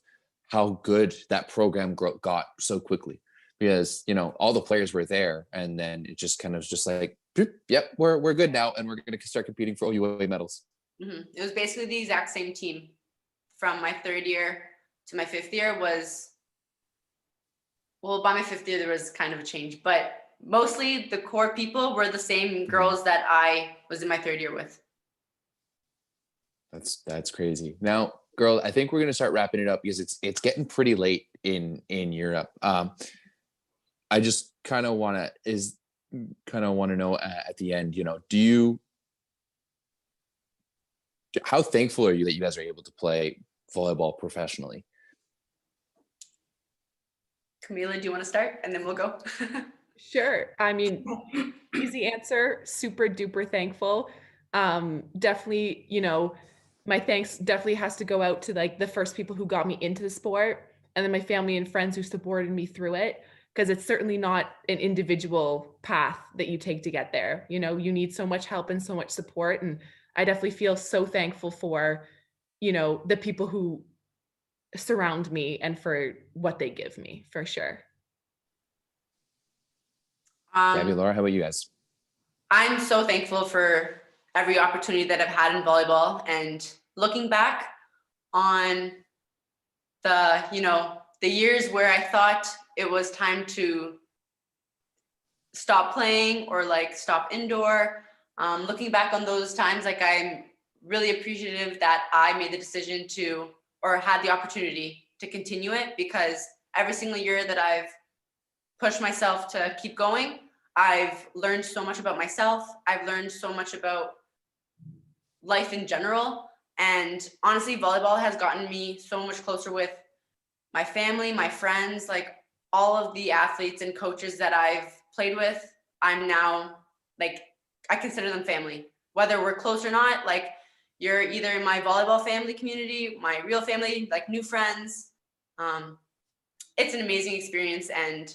how good that program got so quickly, because you know all the players were there, and then it just kind of just like, yep, we're good now, and we're going to start competing for OUA medals. It was basically the exact same team from my third year to my fifth year. Well, by my fifth year there was kind of a change, but mostly the core people were the same girls that I was in my third year with. That's crazy. Now, girl, I think we're gonna start wrapping it up because it's getting pretty late in Europe. I just kind of want to know at the end, you know, how thankful are you that you guys are able to play volleyball professionally? Kamila, do you want to start and then we'll go? Sure. I mean, easy answer, super duper thankful. Definitely, you know, my thanks definitely has to go out to like the first people who got me into the sport, and then my family and friends who supported me through it, because it's certainly not an individual path that you take to get there. You know, you need so much help and so much support. And I definitely feel so thankful for, you know, the people who surround me and for what they give me, for sure. Gabi, Laura, how about you guys? I'm so thankful for every opportunity that I've had in volleyball, and looking back on the, you know, the years where I thought it was time to stop playing or like stop indoor, looking back on those times, like I'm really appreciative that I made the decision to, or had the opportunity to continue it, because every single year that I've pushed myself to keep going, I've learned so much about myself. I've learned so much about life in general. And honestly, volleyball has gotten me so much closer with my family, my friends, like all of the athletes and coaches that I've played with. I'm now like, I consider them family, whether we're close or not. Like, you're either in my volleyball family community, my real family, like new friends. It's an amazing experience. And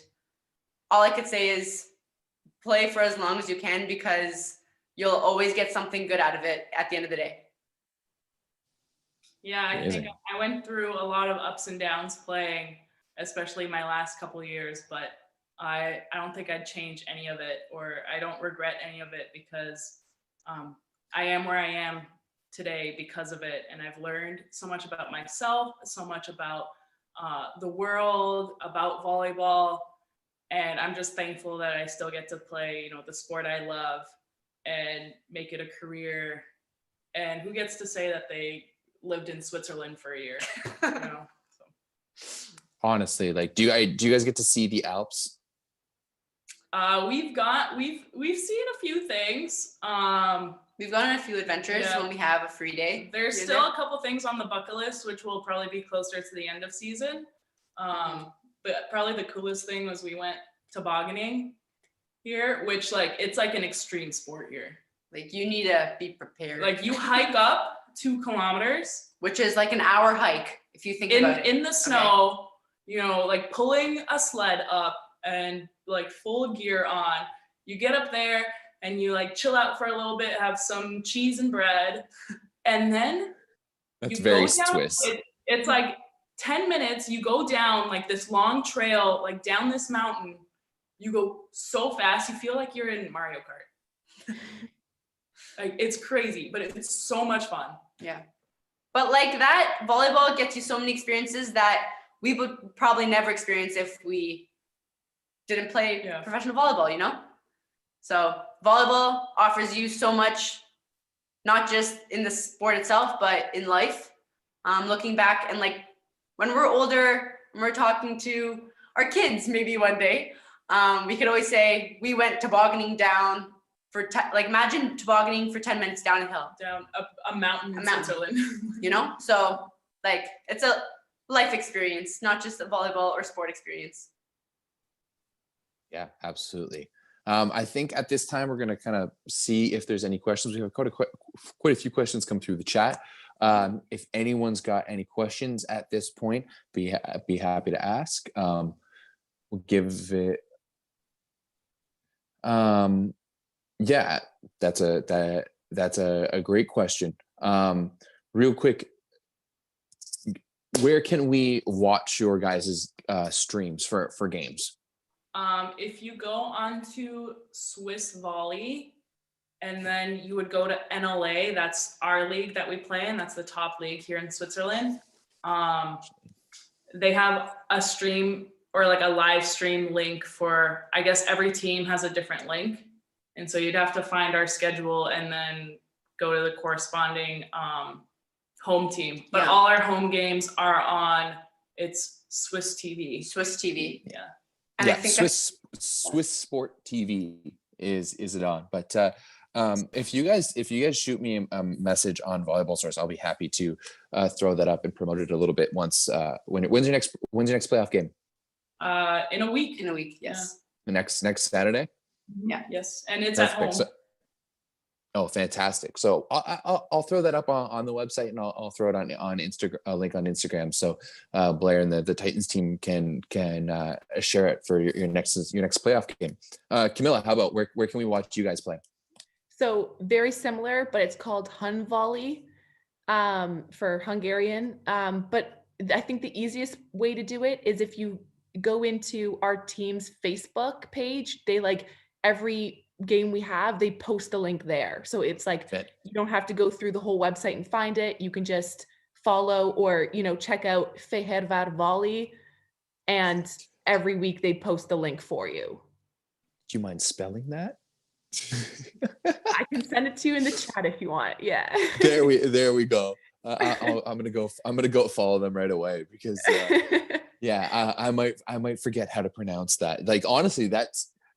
all I could say is play for as long as you can, because you'll always get something good out of it at the end of the day. Yeah, I think I went through a lot of ups and downs playing, especially my last couple of years, but I don't think I'd change any of it, or I don't regret any of it, because I am where I am today because of it. And I've learned so much about myself, so much about the world, about volleyball. And I'm just thankful that I still get to play, you know, the sport I love and make it a career. And who gets to say that they lived in Switzerland for a year, you know? So. Honestly, like, do you guys get to see the Alps? We've seen a few things. We've gone on a few adventures when we have a free day. There's still a couple things on the bucket list, which will probably be closer to the end of season. But probably the coolest thing was we went tobogganing here, which it's like an extreme sport here. Like you need to be prepared. Like you hike up 2 kilometers, which is like an hour hike if you think about it. In the snow, like pulling a sled up and like full gear on. You get up there and you like chill out for a little bit, have some cheese and bread, and then that's very Swiss. It's like 10 minutes. You go down like this long trail, like down this mountain. You go so fast, you feel like you're in Mario Kart. Like it's crazy, but it's so much fun. Yeah. But like that, volleyball gets you so many experiences that we would probably never experience if we didn't play professional volleyball, So volleyball offers you so much, not just in the sport itself, but in life. Looking back and like when we're older, when we're talking to our kids, maybe one day, we could always say we went tobogganing down for imagine tobogganing for 10 minutes down a hill, down a mountain in Switzerland. So like it's a life experience, not just a volleyball or sport experience. Yeah, absolutely. I think at this time we're going to kind of see if there's any questions. We have quite a few questions come through the chat. If anyone's got any questions at this point, be happy to ask. We'll give it. Yeah, that's a great question. Real quick, where can we watch your guys' streams for games? If you go onto Swiss Volley, and then you would go to NLA, that's our league that we play in, that's the top league here in Switzerland. They have a stream or like a live stream link for, I guess every team has a different link. And so you'd have to find our schedule and then go to the corresponding home team. But all our home games are on, it's Swiss TV. Swiss TV. Yeah. And I think Swiss Sport TV is it on? But if you guys shoot me a message on Volleyball Source, I'll be happy to throw that up and promote it a little bit once. When's your next playoff game? In a week. In a week, yes. The next Saturday. Yeah. Yes, and it's at home. Oh, fantastic! So I'll throw that up on the website, and I'll throw it on Instagram, a link on Instagram, so Blair and the Titans team can share it for your next playoff game. Kamila, how about where can we watch you guys play? So very similar, but it's called Hun Volley for Hungarian. But I think the easiest way to do it is if you go into our team's Facebook page. They every game we have, they post the link there. So it's you don't have to go through the whole website and find it. You can just follow or, check out Fehérvár Volley, and every week they post the link for you. Do you mind spelling that? I can send it to you in the chat if you want. Yeah. There we go. I'm gonna go follow them right away because I might forget how to pronounce that. Honestly,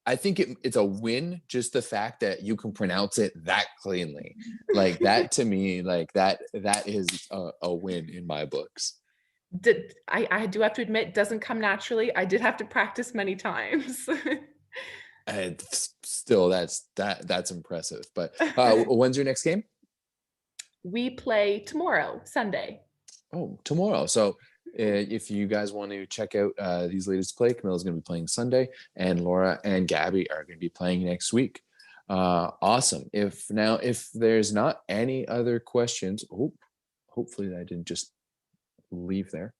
I think it's a win, just the fact that you can pronounce it that cleanly. That to me, that is a win in my books. I do have to admit, it doesn't come naturally. I did have to practice many times. And still, that's impressive. But when's your next game? We play tomorrow, Sunday. Oh, tomorrow. So if you guys want to check out these latest play, Camilla's going to be playing Sunday, and Laura and Gabi are going to be playing next week. Awesome. If there's not any other questions, hopefully I didn't just leave there.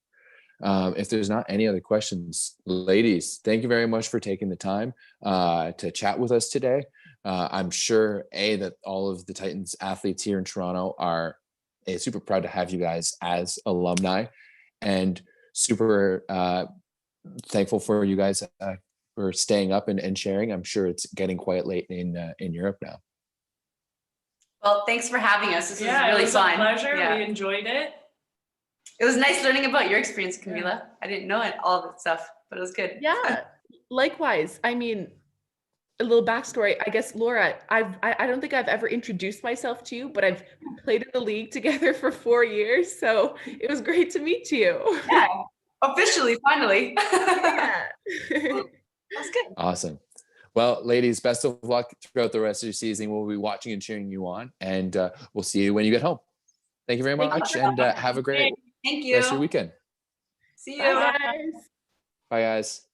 If there's not any other questions, ladies, thank you very much for taking the time to chat with us today. I'm sure that all of the Titans athletes here in Toronto are super proud to have you guys as alumni, and super thankful for you guys for staying up and sharing. I'm sure it's getting quite late in Europe now. Well, thanks for having us. This was really fun. A pleasure. Yeah. We enjoyed it. It was nice learning about your experience, Kamila. I didn't know all of that stuff, but it was good. Yeah, likewise. I mean, a little backstory. I guess, Laura, I don't think I've ever introduced myself to you, but I've played in the league together for 4 years. So it was great to meet you. Yeah, officially, finally. Yeah. That's good. Awesome. Well, ladies, best of luck throughout the rest of your season. We'll be watching and cheering you on, and we'll see you when you get home. Thank you very Thank you. much, and have a great Thank you. rest of your weekend. See you. Bye, guys. Bye, guys.